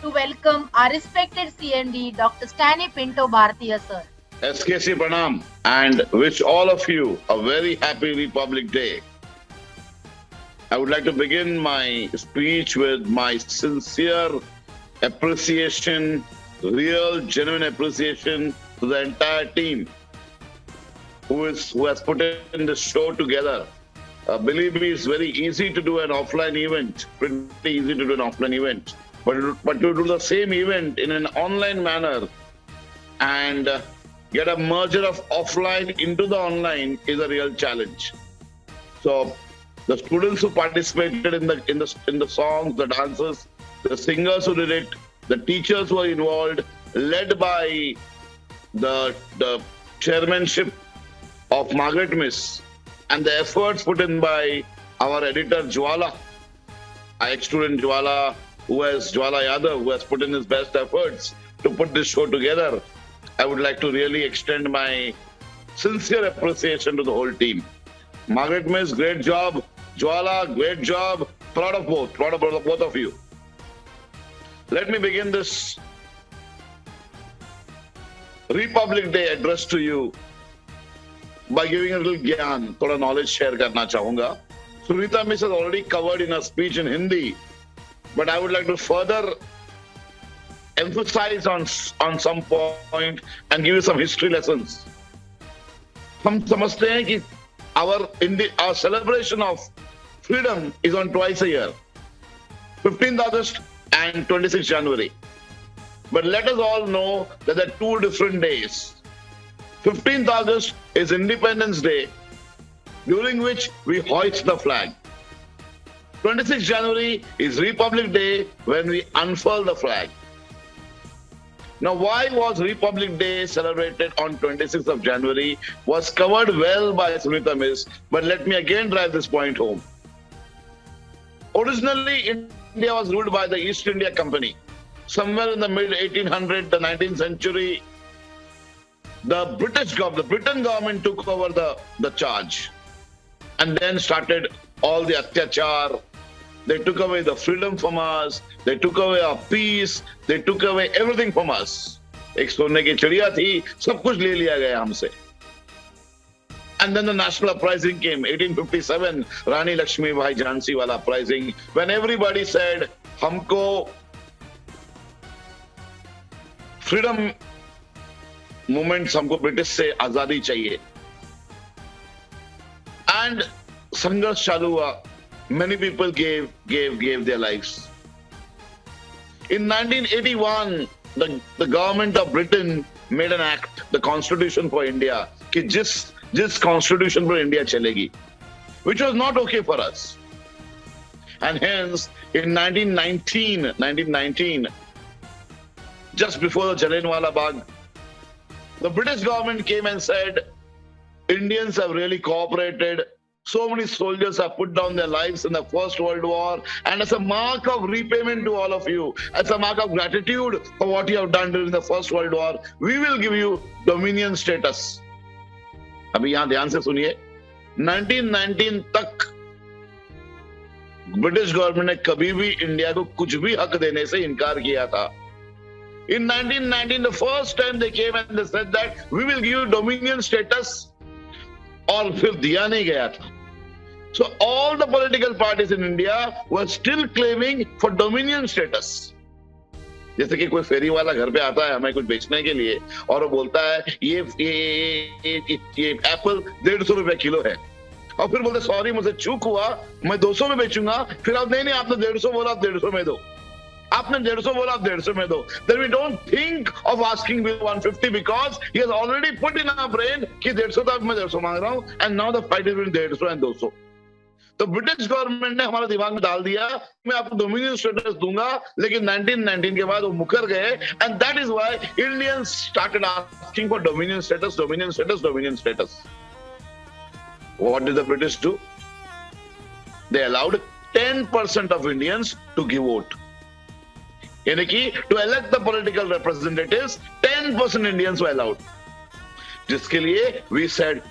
to welcome our respected CMD, Dr. Stanley Pinto Bhartiya sir. SKC Pranam and wish all of you a very happy Republic Day. I would like to begin my speech with my sincere appreciation real, genuine appreciation to the entire team who has put in this show together. Believe me, it's very easy to do an offline event, pretty easy to do an offline event. But to do the same event in an online manner and get a merger of offline into the online is a real challenge. So the students who participated in the songs, the dances, the singers who did it, the teachers who were involved, led by the chairmanship of Margaret Miss, and the efforts put in by our editor Jwala, our ex-student Jwala Yadav, who has put in his best efforts to put this show together. I would like to really extend my sincere appreciation to the whole team. Margaret Miss, great job. Jwala, great job. Proud of both of you. Let me begin this Republic Day address to you by giving a little gyan, thoda knowledge share karna chahunga. Sunita Miss has already covered in her speech in Hindi, but I would like to further emphasize on some point and give you some history lessons. हम समझते हैं कि our celebration of freedom is on twice a year, 15th August and 26th January. But let us all know that there are two different days. 15th August is Independence Day, during which we hoist the flag. 26th January is Republic Day, when we unfurl the flag. Now, why was Republic Day celebrated on 26th of January was covered well by Sunita Miss, but let me again drive this point home. Originally, India was ruled by the East India Company. Somewhere in the mid-1800s, the 19th century, the Britain government took over the charge and then started all the atyachar. They took away the freedom from us. They took away our peace. They took away everything from us. एक सोने की चिड़िया थी, सब कुछ ले लिया गया हमसे. And then the national uprising came, 1857, Rani Lakshmi Bhai Jhansi wala uprising, when everybody said, हमको freedom movements, हमको ब्रिटिश से आजादी चाहिए. And संघर्ष चालू हुआ. Many people gave their lives. In 1981, the government of Britain made an act, the Constitution for India, कि जिस Constitution पर India चलेगी, which was not okay for us. And hence, in 1919, just before the Jallianwala Bagh, the British government came and said, Indians have really cooperated. So many soldiers have put down their lives in the First World War, and as a mark of repayment to all of you, as a mark of gratitude for what you have done during the First World War, we will give you dominion status. अभी यहाँ ध्यान से सुनिए, 1919 तक British government ने कभी भी India को कुछ भी हक देने से इनकार किया था. In 1919, the first time they came and they said that we will give you dominion status, और फिर दिया नहीं गया था. So all the political parties in India were still claiming for dominion status. जैसे कि कोई फेरी वाला घर पे आता है हमें कुछ बेचने के लिए और वो बोलता है ये एप्पल 150 रुपए किलो है और फिर बोलते सॉरी मुझे चूक हुआ मैं 200 में बेचूंगा. फिर आप नहीं आपने 150 बोला आप 150 में दो. आपने 150 बोला आप 150 में दो. Then we don't think of asking Bill 150 because he has already put in our brain कि 150 था मैं 150 मांग रहा हूँ, and now the fight is between 150 and 200. तो ब्रिटिश गवर्नमेंट ने हमारे दिमाग में डाल दिया मैं आपको डोमिनियन स्टेटस दूंगा, लेकिन 1919 के बाद वो मुकर गए, and that is why Indians started asking for dominion status. What did the British do? They allowed 10% of Indians to give vote. यानी कि to elect the political representatives, 10% Indians were allowed. जिसके लिए we said,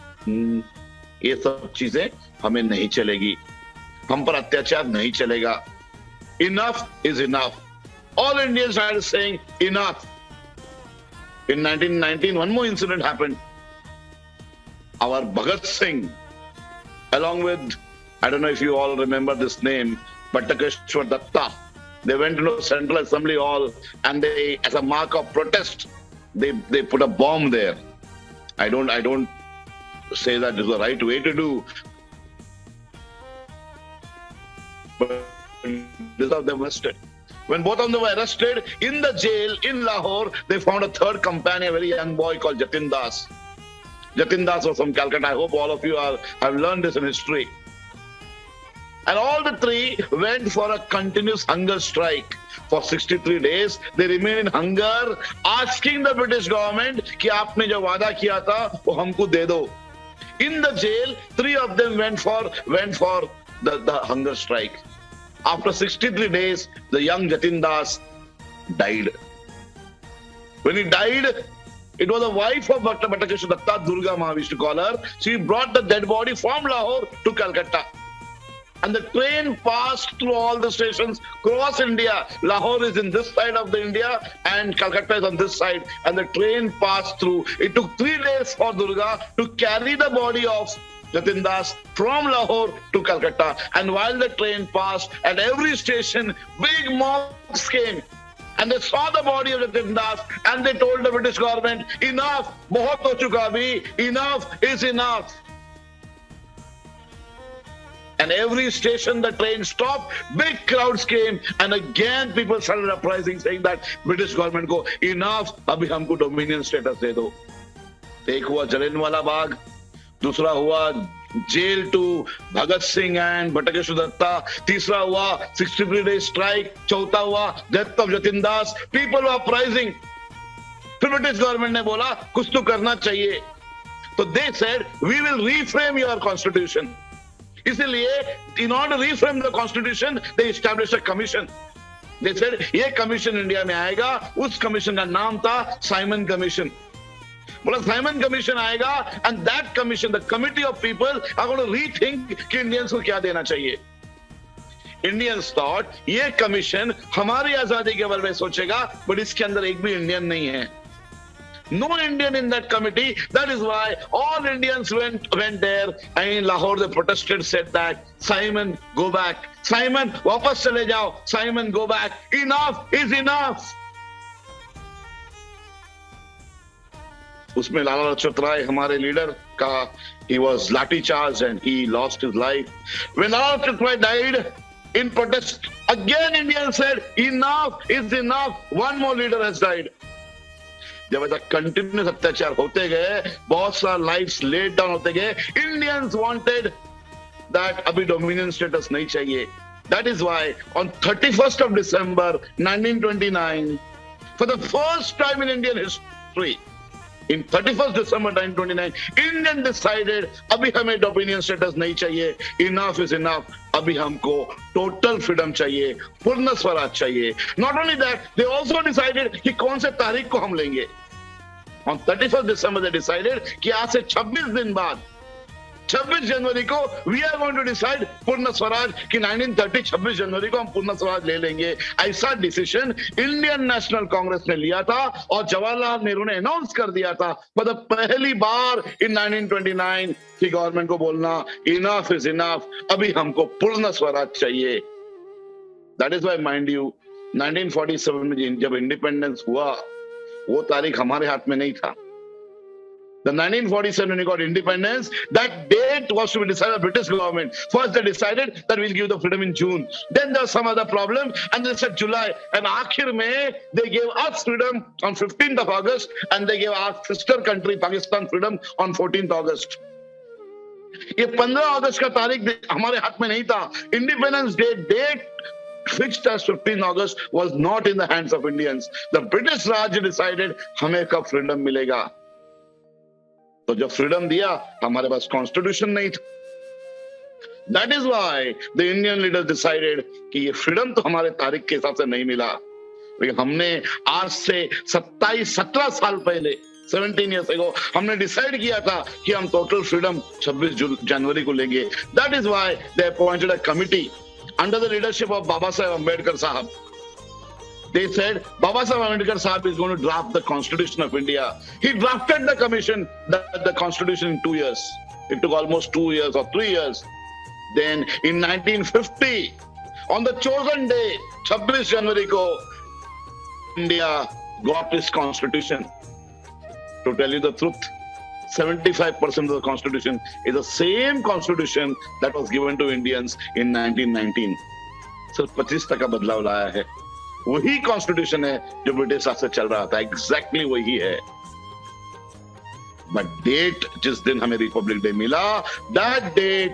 ये सब चीजें हमें नहीं चलेगी, हम पर अत्याचार नहीं चलेगा. Enough is enough. All Indians started saying enough. In 1919, one more incident happened. Our Bhagat Singh, along with, I don't know if you all remember this name, but Takeshwar Datta, They went to the Central Assembly Hall and they, as a mark of protest, they put a bomb there. I don't say that is the right way to do. But this of them arrested. When both of them were arrested, in the jail in Lahore, they found a third companion, a very young boy called Jatin Das. Jatin Das was from Calcutta. I hope all of you have learned this in history. And all the three went for a continuous hunger strike. For 63 days, they remained in hunger, asking the British government कि आपने जो वादा किया था वो हमको दे दो. In the jail, three of them went for the hunger strike. After 63 days, the young Jatin Das died. When he died, it was the wife of Bhattacharya Durga Ma, we used to call her. She brought the dead body from Lahore to Calcutta. And the train passed through all the stations across India. Lahore is in this side of the India and Calcutta is on this side. And the train passed through. It took 3 days for Durga to carry the body of Jatin Das from Lahore to Calcutta. And while the train passed, at every station, big mobs came. And they saw the body of Jatin Das and they told the British government, enough, bahut ho chuka bhi, enough is enough. And every station the train stopped, big crowds came, and again people started uprising, saying that British government go, enough, abhi humko dominion status de do. एक हुआ जलियांवाला बाग, दूसरा हुआ jail to Bhagat Singh and Bhattacharya Datta, तीसरा हुआ 63-day strike, चौथा हुआ death of Jatin Das. People were uprising. फिर British government ने बोला कुछ तो करना चाहिए. So they said, we will reframe your constitution. इसीलिए in order to reframe the constitution, they established a commission. They said, ये commission इंडिया में आएगा. उस commission का नाम था Simon Commission. बोला Simon Commission आएगा, and that commission, the committee of people are going to rethink कि Indians को क्या देना चाहिए. Indians thought ये commission हमारी आजादी के बारे में सोचेगा, but इसके अंदर एक भी Indian नहीं है. No Indian in that committee. That is why all Indians went there, and in Lahore they protested, said that Simon, go back. Simon, वापस चले जाओ. Simon, go back. Enough is enough. उसमें लाला लाजपत राय हमारे लीडर का he was लाठी charged and he lost his life. When Lala Lajpat Rai died in protest, again Indians said enough is enough. One more leader has died. जब ऐसा continuous अत्याचार होते गए, बहुत सारा लाइफ्स लेट डाउन होते गए, इंडियंस वांटेड दैट अभी डोमिनियन स्टेटस नहीं चाहिए. That is why on 31st of December 1929, for the first time in Indian history, in 31st December 1929, Indian decided अभी हमें डोमिनियन स्टेटस नहीं चाहिए. Enough is enough. अभी हमको टोटल फ्रीडम चाहिए, पूर्ण स्वराज चाहिए. Not only that, they also decided कि कौन से तारीख को हम लेंगे. On 31st December they decided कि आज से 26 दिन बाद 26 जनवरी को we are going to decide पूर्ण स्वराज कि 1930 26 जनवरी को हम पूर्ण स्वराज ले लेंगे. ऐसा डिसीजन इंडियन नेशनल कांग्रेस ने लिया था और जवाहरलाल नेहरू ने अनाउंस कर दिया था मतलब पहली बार इन 1929 की गवर्नमेंट को बोलना इनफ इज इनफ, अभी हमको पूर्ण स्वराज चाहिए. That is why mind you 1947 में जब इंडिपेंडेंस हुआ वो तारीख हमारे हाथ में नहीं था. The 1947 when we got independence, that date was to be decided by the British government. First they decided that we'll give the freedom in June. Then there was some other problem and they said July. And आखिर में they gave us freedom on 15th of August and they gave our sister country Pakistan freedom on 14th August. ये 15 अगस्त का तारीख हमारे हाथ में नहीं था. Independence Day date fixed as 15 August was not in the hands of Indians. The British Raj decided हमें कब freedom मिलेगा. तो जब फ्रीडम दिया हमारे पास कॉन्स्टिट्यूशन नहीं था. That is why the Indian leaders decided कि ये फ्रीडम तो हमारे तारीख के हिसाब से नहीं मिला. लेकिन हमने आज से 17 साल पहले 17 years ago हमने डिसाइड किया था कि हम टोटल फ्रीडम 26 जनवरी को लेंगे. That is why they appointed a committee under the leadership of Baba Saheb Ambedkar Sahab. They said Baba Saheb Ambedkar Sahab is going to draft the Constitution of India. He drafted the commission, the Constitution in 2 years. It took almost 2 years or 3 years. Then in 1950, On the chosen day, 26 January ko, India got its constitution. To tell you the truth, 75% of the constitution is the same constitution that was given to Indians in 1919. सिर्फ 25% बदलाव लाया है. वही constitution है जो British शासन से चल रहा था. एग्जैक्टली वही है. बट डेट जिस दिन हमें रिपब्लिक डे मिला, that date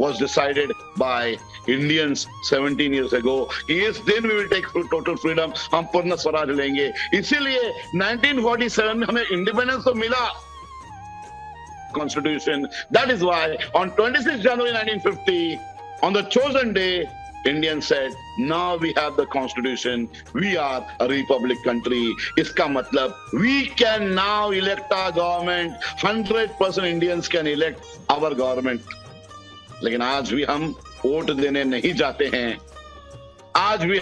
was decided by Indians 17 years ago. इस दिन we will take total freedom. हम पूर्ण स्वराज लेंगे. इसीलिए 1947 में हमें इंडिपेंडेंस तो मिला. Constitution. That is why on 26 January 1950, on the chosen day, Indians said, now we have the constitution. We are a republic country. Iska matlab, we can now elect our government. 100% Indians can elect our government. लेकिन आज भी हम vote देने नहीं जाते हैं. आज भी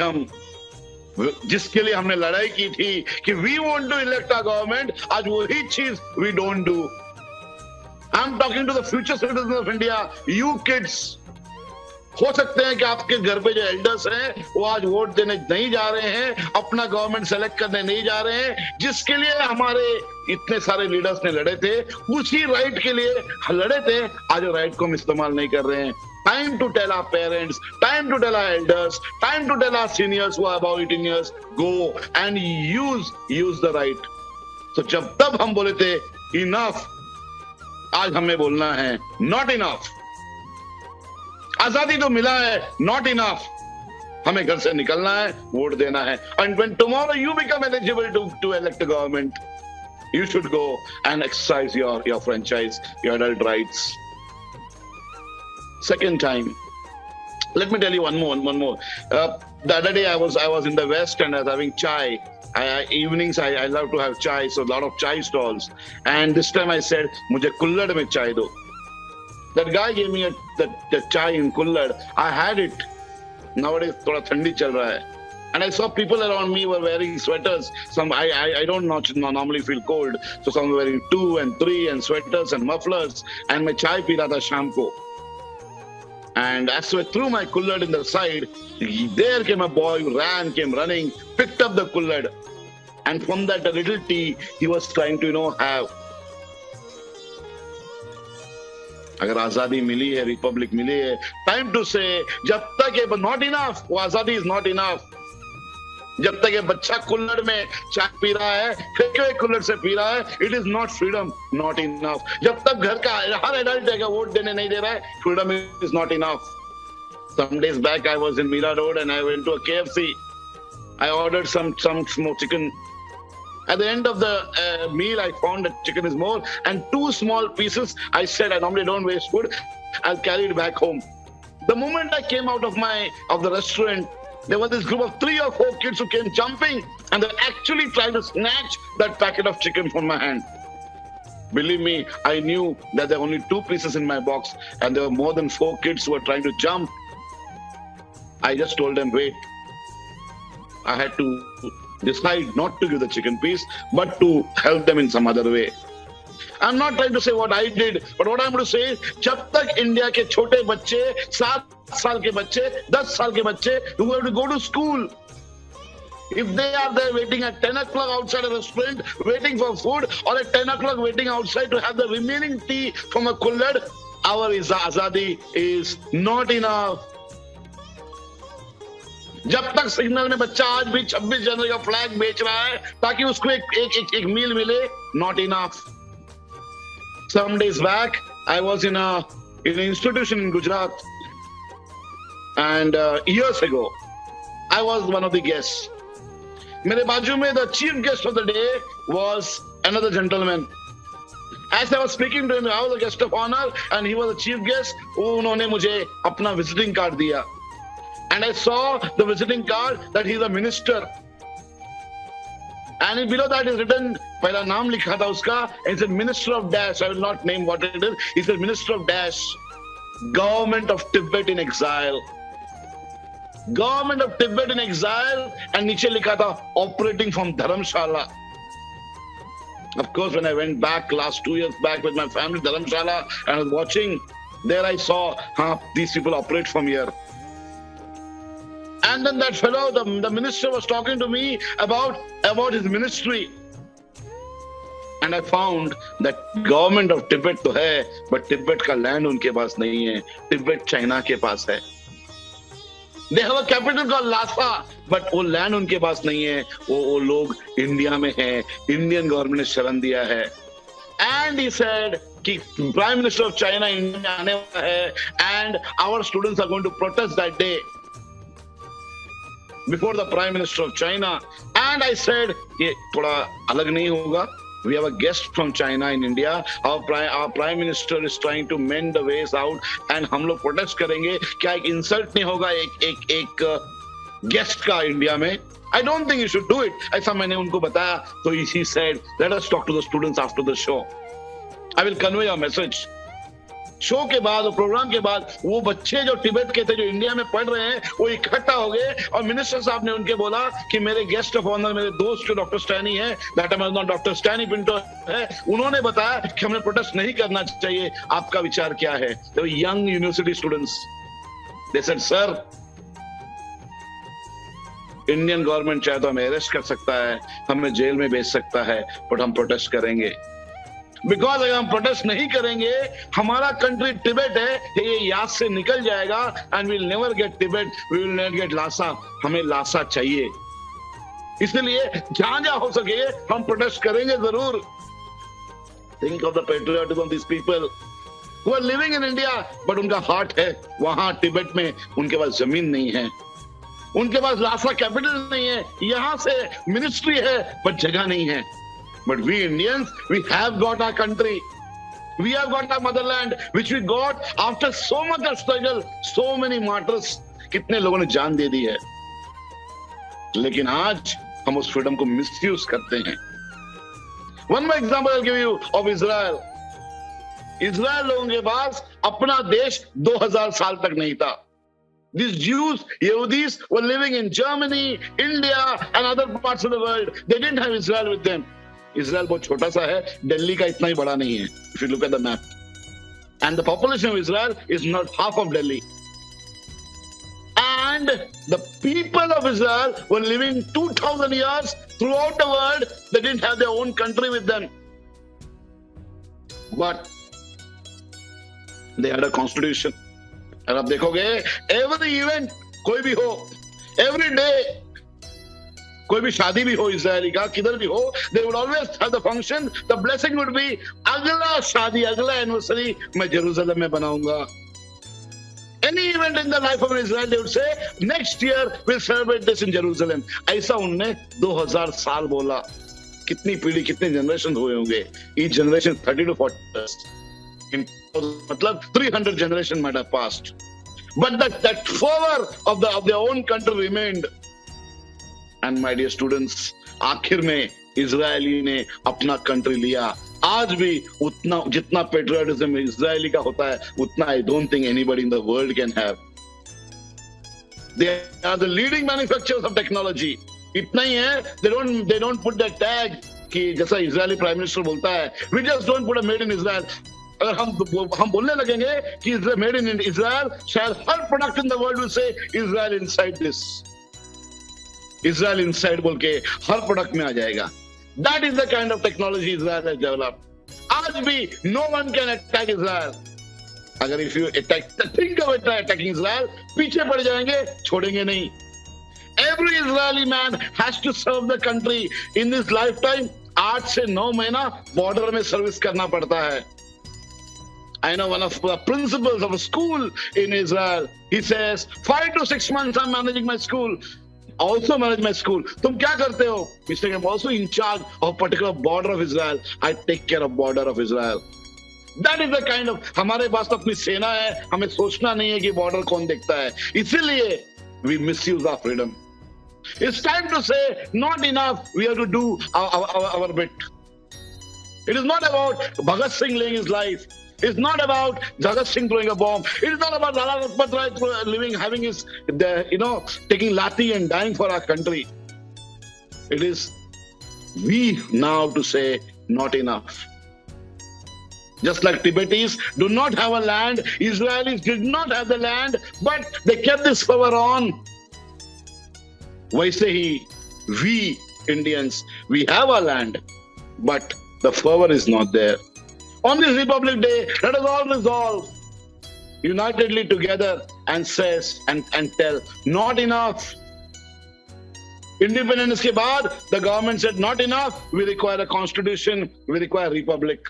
हम जिसके लिए हमने लड़ाई की थी कि we want to elect our government, आज वही चीज we don't do. I'm talking to the future citizens of India, you kids. हो सकते हैं कि आपके घर पे जो एल्डर्स हैं वो आज वोट देने नहीं जा रहे हैं, अपना गवर्नमेंट सेलेक्ट करने नहीं जा रहे हैं, जिसके लिए हमारे इतने सारे लीडर्स ने लड़े थे, उसी राइट के लिए लड़े थे. आज राइट को हम इस्तेमाल नहीं कर रहे हैं. Time to tell our parents, time to tell our elders, time to tell our seniors who are about 18 years, go and use the right. So जब तब हम बोले थे enough, आज हमें बोलना है not enough. आजादी तो मिला है, not enough. हमें घर से निकलना है, वोट देना है. And when tomorrow you become eligible to elect a government, you should go and exercise your franchise, your adult rights. Second time, let me tell you one more. The other day I was in the West and I was having chai. Evenings I love to have chai, so a lot of chai stalls. And this time I said, "Mujhe kullad mein chai do." That guy gave me the chai in kullad. I had it. Nowadays thoda thandi chal raha hai. And I saw people around me were wearing sweaters. Some I don't normally feel cold, so some were wearing 2 and 3 and sweaters and mufflers. And my chai pi raha tha sham ko. And as I threw my kullad in the side, there came a boy who came running, picked up the kullad. And from that little tea, he was trying to, have. अगर आजादी मिली है, Republic मिली है, time to say, जब तक ये not enough, वो आजादी is not enough. जब तक ये बच्चा कुल्हड़ में चाय पी रहा है, फेंके हुए कुल्हड़ से पी रहा है, it is not freedom, not enough. जब तक घर का हर एडल्ट है वोट देने नहीं दे रहा है, freedom is not enough. Some days back I was in Mira Road and I went to a KFC. I ordered some smoked chicken. At the end of the meal, I found that chicken is more and 2 small pieces. I said I normally don't waste food. I'll carry it back home. The moment I came out of the restaurant, there was this group of 3 or 4 kids who came jumping and they actually tried to snatch that packet of chicken from my hand. Believe me, I knew that there were only 2 pieces in my box and there were more than 4 kids who were trying to jump. I just told them, wait. I had to decide not to give the chicken piece, but to help them in some other way. I'm not trying to say what I did, but what I'm going to say is, जब तक India के छोटे बच्चे, 7 साल के बच्चे, 10 साल के बच्चे who have to go to school, if they are there waiting at 10 o'clock outside a restaurant, waiting for food, or at 10 o'clock waiting outside to have the remaining tea from a kullad, our azadi is not enough. जब तक signal में बच्चा आज भी 26 जनवरी का flag बेच रहा है ताकि उसको एक मील मिले, not enough. Some days back, I was in an institution in Gujarat, and years ago, I was one of the guests. मेरे बाजू में the chief guest of the day was another gentleman. As I was speaking to him, I was a guest of honor, and he was a chief guest. उन्होंने मुझे अपना visiting card दिया. And I saw the visiting card that he's a minister. And below that is written, पहला नाम लिखा था उसका, and it said Minister of Dash. I will not name what it is. He said Minister of Dash, Government of Tibet in Exile. Government of Tibet in Exile, and नीचे लिखा था Operating from Dharamshala. Of course, when I went back last 2 years back with my family, Dharamshala, and I was watching, There I saw these people operate from here. And then that fellow, the minister, was talking to me about his ministry. And I found that government of Tibet तो है, but Tibet का land उनके पास नहीं है. Tibet China के पास है. They have a capital called Lhasa, but वो land उनके पास नहीं है. वो लोग इंडिया में हैं. Indian government ने शरण दिया है. And he said कि Prime Minister of China India में आने वाला है, and our students are going to protest that day before the Prime Minister of China. And I said ये थोड़ा अलग नहीं होगा. We have a guest from China in India. Our Prime Minister is trying to mend the ways out, and हम लोग protest करेंगे. क्या एक insult नहीं होगा एक guest का इंडिया में? I don't think you should do it. ऐसा मैंने उनको बताया. So he said, let us talk to the students after the show. I will convey your message. Show के बाद और प्रोग्राम के बाद वो बच्चे जो तिब्बत के थे, जो इंडिया में पढ़ रहे हैं, वो इकट्ठा हो गए और मिनिस्टर साहब ने उनके बोला कि मेरे गेस्ट ऑफ ऑनर, मेरे दोस्त जो डॉक्टर स्टैनी है, that is not doctor स्टैनी Pinto है, उन्होंने बताया कि हमें प्रोटेस्ट नहीं करना चाहिए. आपका विचार क्या है? They were young university students. They said sir, Indian government चाहे तो हमें अरेस्ट कर सकता है, हमें जेल में भेज सकता है, बट हम प्रोटेस्ट करेंगे. बिकॉज अगर हम प्रोटेस्ट नहीं करेंगे, हमारा कंट्री टिबेट है, ये याद से निकल जाएगा, and we will never get Tibet, we will never get Lhasa. हमें लासा चाहिए. इसलिए जहां जहां हो सके हम प्रोटेस्ट करेंगे जरूर. Think of the patriotism of this people who are living in India, but उनका हार्ट है वहां टिबेट में. उनके पास जमीन नहीं है, उनके पास लासा कैपिटल नहीं है, यहां से मिनिस्ट्री है बट जगह नहीं है. But we Indians, we have got our country. We have got our motherland, which we got after so much of struggle, so many martyrs. कितने लोगों ने जान दे दी है. लेकिन आज हम उस फ्रीडम को मिसयूज करते हैं. One more example I'll give you of Israel. Israel लोगों के पास अपना देश 2000 साल तक नहीं था. These Jews, Yehudis, were living in Germany, India, and other parts of the world. They didn't have Israel with them. Israel बहुत छोटा सा है, दिल्ली का इतना ही बड़ा नहीं है. If you look at the map, and the population of Israel is not half of Delhi. And the people of Israel were living 2000 years throughout the world. They didn't have their own country with them, but they had a constitution. और आप देखोगे every event, कोई भी हो, every day, कोई भी शादी भी हो इजरायली का, किधर भी हो, they would always have the function. The blessing would be, अगला शादी, अगला एनिवर्सरी मैं जेरूसलम में बनाऊंगा. Any event in the life of an Israel, they would say, next year we'll celebrate this in Jerusalem. ऐसा उनने 2000 साल बोला. कितनी पीढ़ी, कितने जनरेशन हुए होंगे? Each generation 30 to 40 years. मतलब 300 generation might have passed. But that fervor of their own country remained. And my dear students, आखिर में इजरायली ने अपना कंट्री लिया. आज भी उतना जितना पेट्रियटिज्म इजरायली का होता है, उतना I don't think anybody in the world can have. They are the leading manufacturers of technology. इतना ही है, they don't put that tag कि जैसा इजरायली प्राइम मिनिस्टर बोलता है, we just don't put a made in Israel. अगर हम बोलने लगेंगे कि made in Israel, शायद हर product in the world will say Israel inside this. Israel inside बोल के हर प्रोडक्ट में आ जाएगा. That is the kind of technology Israel has developed. आज भी no one can attack Israel. अगर if you think of attacking Israel, पीछे पड़ जाएंगे, छोड़ेंगे नहीं. Every Israeli man has to serve the country in this lifetime. 8 से 9 महीना बॉर्डर में सर्विस करना पड़ता है. I know one of the principals of a school in Israel. He says, 5 to 6 months I'm managing my school. Also manage my school. तुम क्या करते हो? Mr. I'm also in charge of particular border of Israel. I take care of border of Israel. That is the kind of, हमारे पास तो अपनी सेना है, हमें सोचना नहीं है कि बॉर्डर कौन देखता है. इसीलिए we misuse our freedom. It's time to say, not enough, we have to do our bit. It is not about Bhagat Singh laying his life. It's not about Bhagat Singh throwing a bomb. It is not about Lala Lajpat Rai living, having his, taking lati and dying for our country. It is we now to say, not enough. Just like Tibetis do not have a land, Israelis did not have the land, but they kept this fervor on. वैसे ही we Indians, we have our land, but the fervor is not there. On this Republic Day, let us all resolve unitedly together and says and tell, not enough. Independence के बाद, the government said, not enough. We require a constitution. We require a republic.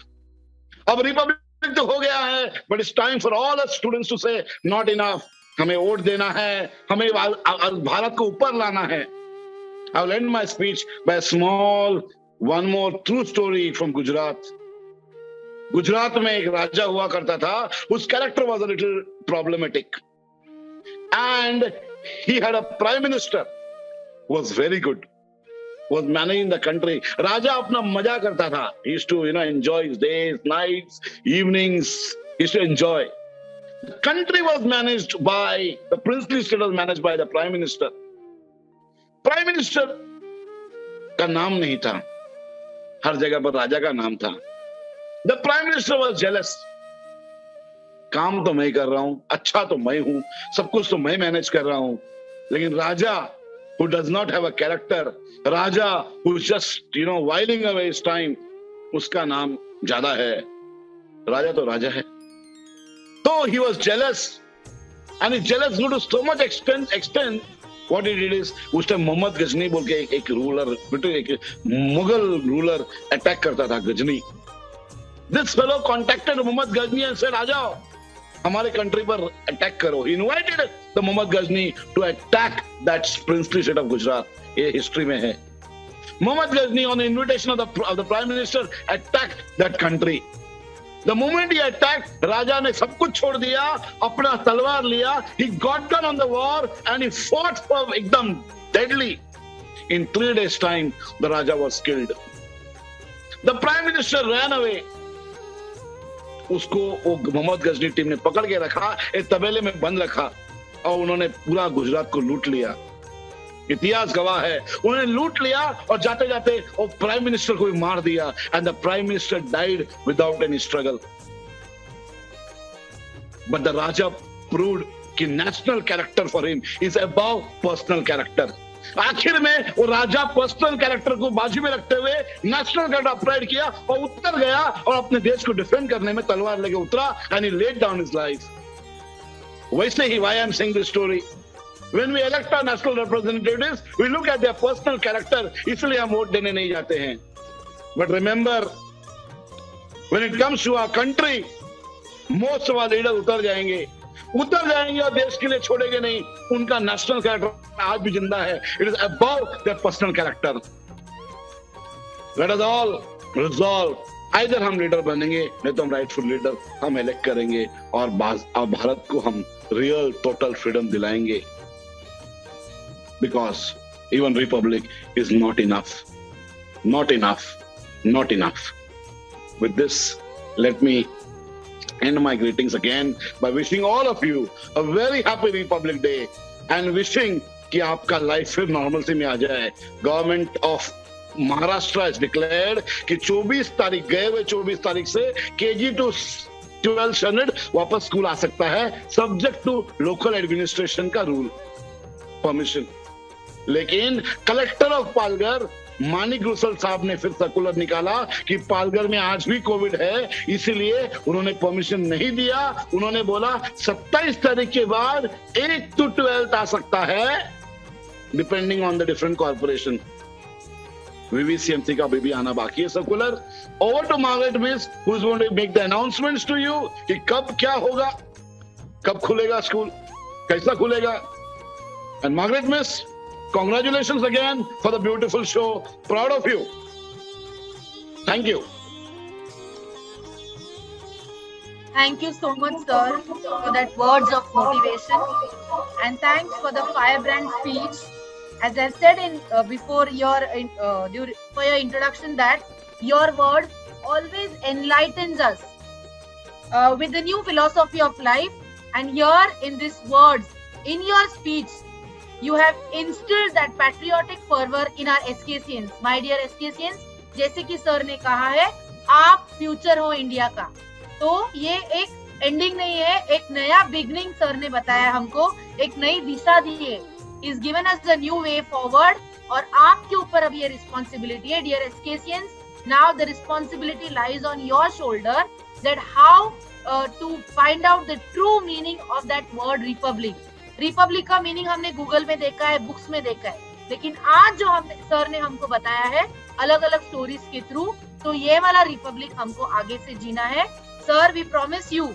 अब Republic तो हो गया है, but it's time for all us students to say, not enough. हमें vote देना है, हमें भारत को ऊपर लाना है. I will end my speech by a one more true story from Gujarat. Gujarat में एक राजा हुआ करता था. Whose character was a little problematic, and he had a prime minister who was very good, was managing the country. राजा अपना मजा करता था. He used to, enjoy his days, nights, evenings. He used to enjoy. The country was managed by, the princely state was managed by the prime minister. Prime minister का नाम नहीं था. हर जगह पर राजा का नाम था. The prime minister was jealous. काम तो मैं कर रहा हूं, अच्छा तो मैं हूं, सब कुछ तो मैं मैनेज कर रहा हूं, लेकिन राजा who does not have a character, Raja who's just, whiling away his time, उसका नाम ज्यादा है. राजा तो राजा है. So he was jealous, and he's jealous due to so much extent. What he did is, उस टाइम मोहम्मद गजनी बोल के एक रूलर, एक मुगल रूलर अटैक करता था, Ghazni. This fellow contacted Muhammad Ghazni and said, आ जाओ, हमारे कंट्री पर अटैक करो. He invited the Muhammad Ghazni to attack that princely state of Gujarat. ये हिस्ट्री में है. Muhammad Ghazni, on the invitation of the prime minister, attacked that country. The moment he attacked, राजा ने सब कुछ छोड़ दिया, अपना तलवार लिया. He got down on the war and he fought for एकदम deadly. In 3 days' time, the Raja was killed. The prime minister ran away. उसको वो मोहम्मद गजनी टीम ने पकड़ के रखा, एक तबेले में बंद रखा, और उन्होंने पूरा गुजरात को लूट लिया. इतिहास गवाह है. उन्होंने लूट लिया और जाते जाते वो प्राइम मिनिस्टर को भी मार दिया. And the prime minister died without any struggle. But the raja proved कि national character for him is above personal character. आखिर में वो राजा पर्सनल कैरेक्टर को बाजू में रखते हुए नेशनल कैरेक्टर अपराइड किया और उतर गया और अपने देश को डिफेंड करने में तलवार लेके उतरा. And he laid down his life. वैसे ही, why I am saying this story, when we elect our national representatives, we look at their personal character, इसलिए हम वोट देने नहीं जाते हैं. But remember, when it comes to our country, most of our leaders उतर जाएंगे और देश के लिए छोड़ेंगे नहीं. उनका नेशनल कैरेक्टर आज भी जिंदा है. It is above their personal character. Let us all resolve. Either हम लीडर बनेंगे, नहीं तो हम राइटफुल लीडर हम इलेक्ट करेंगे और भारत को हम रियल टोटल फ्रीडम दिलाएंगे. Because even republic is not enough. Not enough. Not enough. With this, let me end my greetings again by wishing all of you a very happy Republic Day and wishing कि आपका life फिर normalcy में आ जाए. Government of Maharashtra has declared कि 24 तारीख, गए हुए 24 तारीख से KG to 12th standard वापस स्कूल आ सकता है, सब्जेक्ट टू लोकल एडमिनिस्ट्रेशन का रूल परमिशन. लेकिन कलेक्टर ऑफ पालघर मानिक रुसल साहब ने फिर सर्कुलर निकाला कि पालघर में आज भी कोविड है, इसीलिए उन्होंने परमिशन नहीं दिया. उन्होंने बोला 27 तारीख के बाद 8 to 12 आ सकता है, depending on the different corporation. VVCMC का भी आना बाकी है circular. Over to Margaret miss, who is going to make the announcements to you कि कब क्या होगा, कब खुलेगा स्कूल, कैसा खुलेगा. And Margaret miss, congratulations again for the beautiful show. Proud of you. Thank you. Thank you so much, sir, for that words of motivation, and thanks for the firebrand speech. As I said before for your introduction, that your words always enlightens us with the new philosophy of life. And here in these words, in your speech, you have instilled that patriotic fervor in our SKCians. My dear SKCians, जैसे कि sir ने कहा है, आप future हो India का. तो ये एक एंडिंग नहीं है, एक नया बिगनिंग सर ने बताया हमको, एक नई दिशा दी है, is given us the new way forward. और आपके ऊपर अब ये रिस्पॉन्सिबिलिटी है, dear SKCians, now the responsibility lies on your shoulder that how to find out the true meaning of that word republic. Republic का मीनिंग हमने गूगल में देखा है, बुक्स में देखा है, लेकिन आज जो हम सर ने हमको बताया है अलग अलग स्टोरीज के थ्रू, तो ये वाला रिपब्लिक हमको आगे से जीना है। Sir, we promise you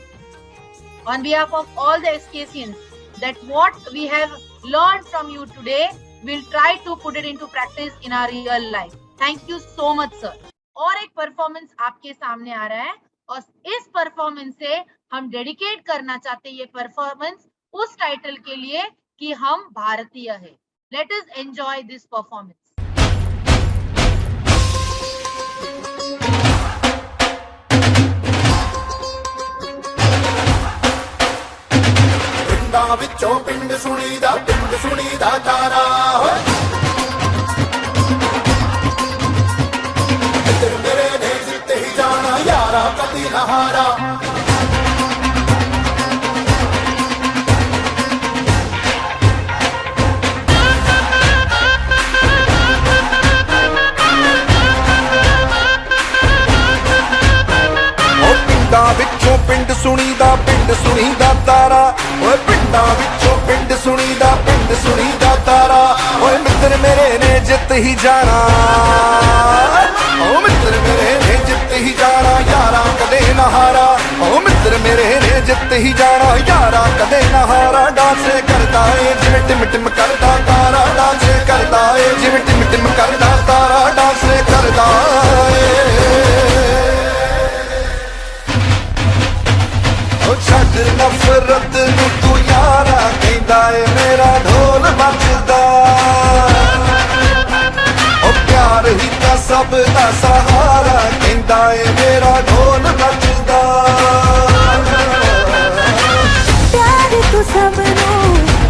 on behalf of all the SKCians that what we have learned from you today, we'll try to put it into practice in our real life. Thank you so much, sir. और एक performance आपके सामने आ रहा है, और इस performance से हम डेडिकेट करना चाहते हैं ये परफॉर्मेंस उस टाइटल के लिए कि हम भारतीय है। Let us enjoy this performance. ਪਿੰਡਾਂ ਵਿੱਚੋਂ ਪਿੰਡ ਸੁਣੀਦਾ ਤਾਰਾ ਇੱਧਰ ਮੇਰੇ ਨੇ ਜਿੱਤ ਹੀ ਜਾਣਾ ਯਾਰਾ ਕਦੀ ਨਾ ਹਾਰਾ ਪਿੰਡਾਂ ਵਿੱਚੋਂ ਪਿੰਡ ਸੁਣੀਦਾ ਤਾਰਾ ਓਏ ਪਿੰਡਾਂ ਵਿੱਚੋਂ ਪਿੰਡ ਸੁਣੀਦਾ ਤਾਰਾ ਓਏ ਮਿੱਤਰ ਮੇਰੇ ਨੇ ਜਿੱਤ ਹੀ ਜਾਣਾ ਓ ਮਿੱਤਰ ਮੇਰੇ ਨੇ ਜਿੱਤ ਹੀ ਜਾਣਾ ਯਾਰਾ ਕਦੇ ਨਾ ਹਾਰਾ ਓ ਮਿੱਤਰ ਮੇਰੇ ਨੇ ਜਿੱਤ ਹੀ ਜਾਣਾ ਯਾਰਾ ਕਦੇ ਨਾ ਹਾਰਾ ਡਾਂਸ ਕਰਦਾ ਏ ਜਿਵੇਂ ਟਿਮ ਟਿਮ ਕਰਦਾ ਤਾਰਾ ਡਾਂਸ ਕਰਦਾ ਏ ਜਿਵੇਂ ਟਿਮ ਟਿਮ ਕਰਦਾ ਤਾਰਾ ਡਾਂਸ ਕਰਦਾ ਏ ਛੱਡ ਨਫ਼ਰਤ ਨੂੰ ਤੂੰ ਯਾਰਾ ਕਹਿੰਦਾ ਏ ਮੇਰਾ ਢੋਲ ਵੱਜਦਾ ਓ ਪਿਆਰ ਹੀ ਤਾਂ ਸਭ ਦਾ ਸਹਾਰਾ ਕਹਿੰਦਾ ਏ ਮੇਰਾ ਢੋਲ ਵੱਜਦਾ प्यार तू सबनू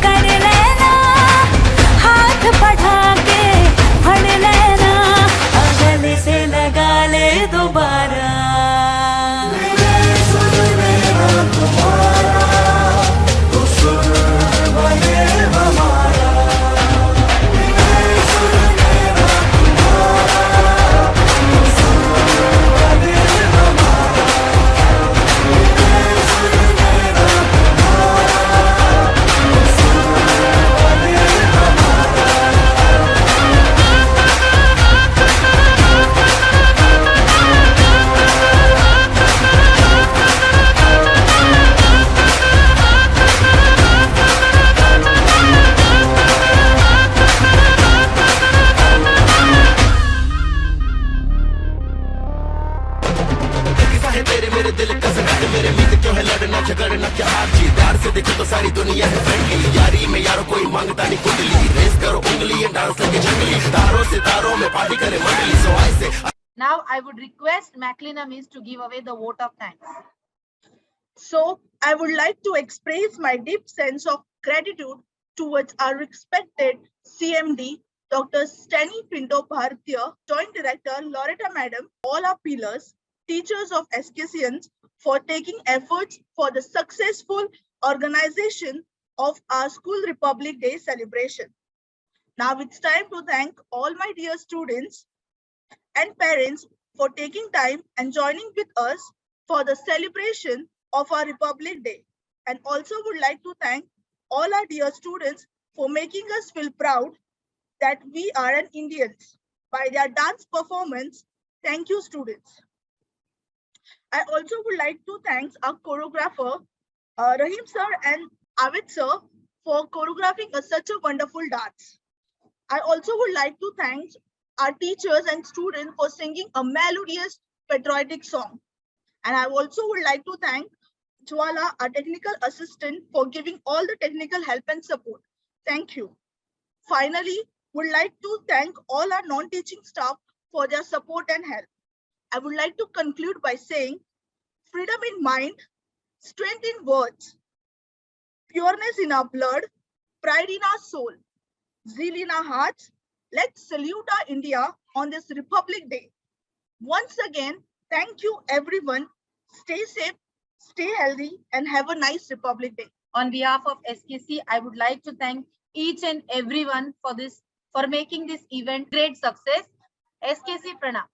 कर लेना हाथ बढ़ा के फड़ लेना गले से लगा ले दोबारा Now I would request Macklina Miss to give away the vote of thanks. So, I would like to express my deep sense of gratitude towards our respected CMD, Dr. Stanley Pinto Bhartiya, Joint Director, Loretta Madam, all our pillars, teachers of SKCians for taking efforts for the successful organization of our School Republic Day celebration. Now it's time to thank all my dear students and parents for taking time and joining with us for the celebration of our Republic Day. And also would like to thank all our dear students for making us feel proud that we are an Indians by their dance performance. Thank you, students. I also would like to thank our choreographer, Rahim sir and Avid sir for choreographing such a wonderful dance. I also would like to thank our teachers and students for singing a melodious patriotic song. And I also would like to thank Jwala, our technical assistant, for giving all the technical help and support. Thank you. Finally, would like to thank all our non-teaching staff for their support and help. I would like to conclude by saying, freedom in mind, strength in words, pureness in our blood, pride in our soul, zeal in our hearts. Let's salute our India on this Republic Day. Once again, thank you everyone Stay safe, stay healthy, and have a nice Republic Day. On behalf of SKC, I would like to thank each and everyone for making this event great success. SKC Pranam.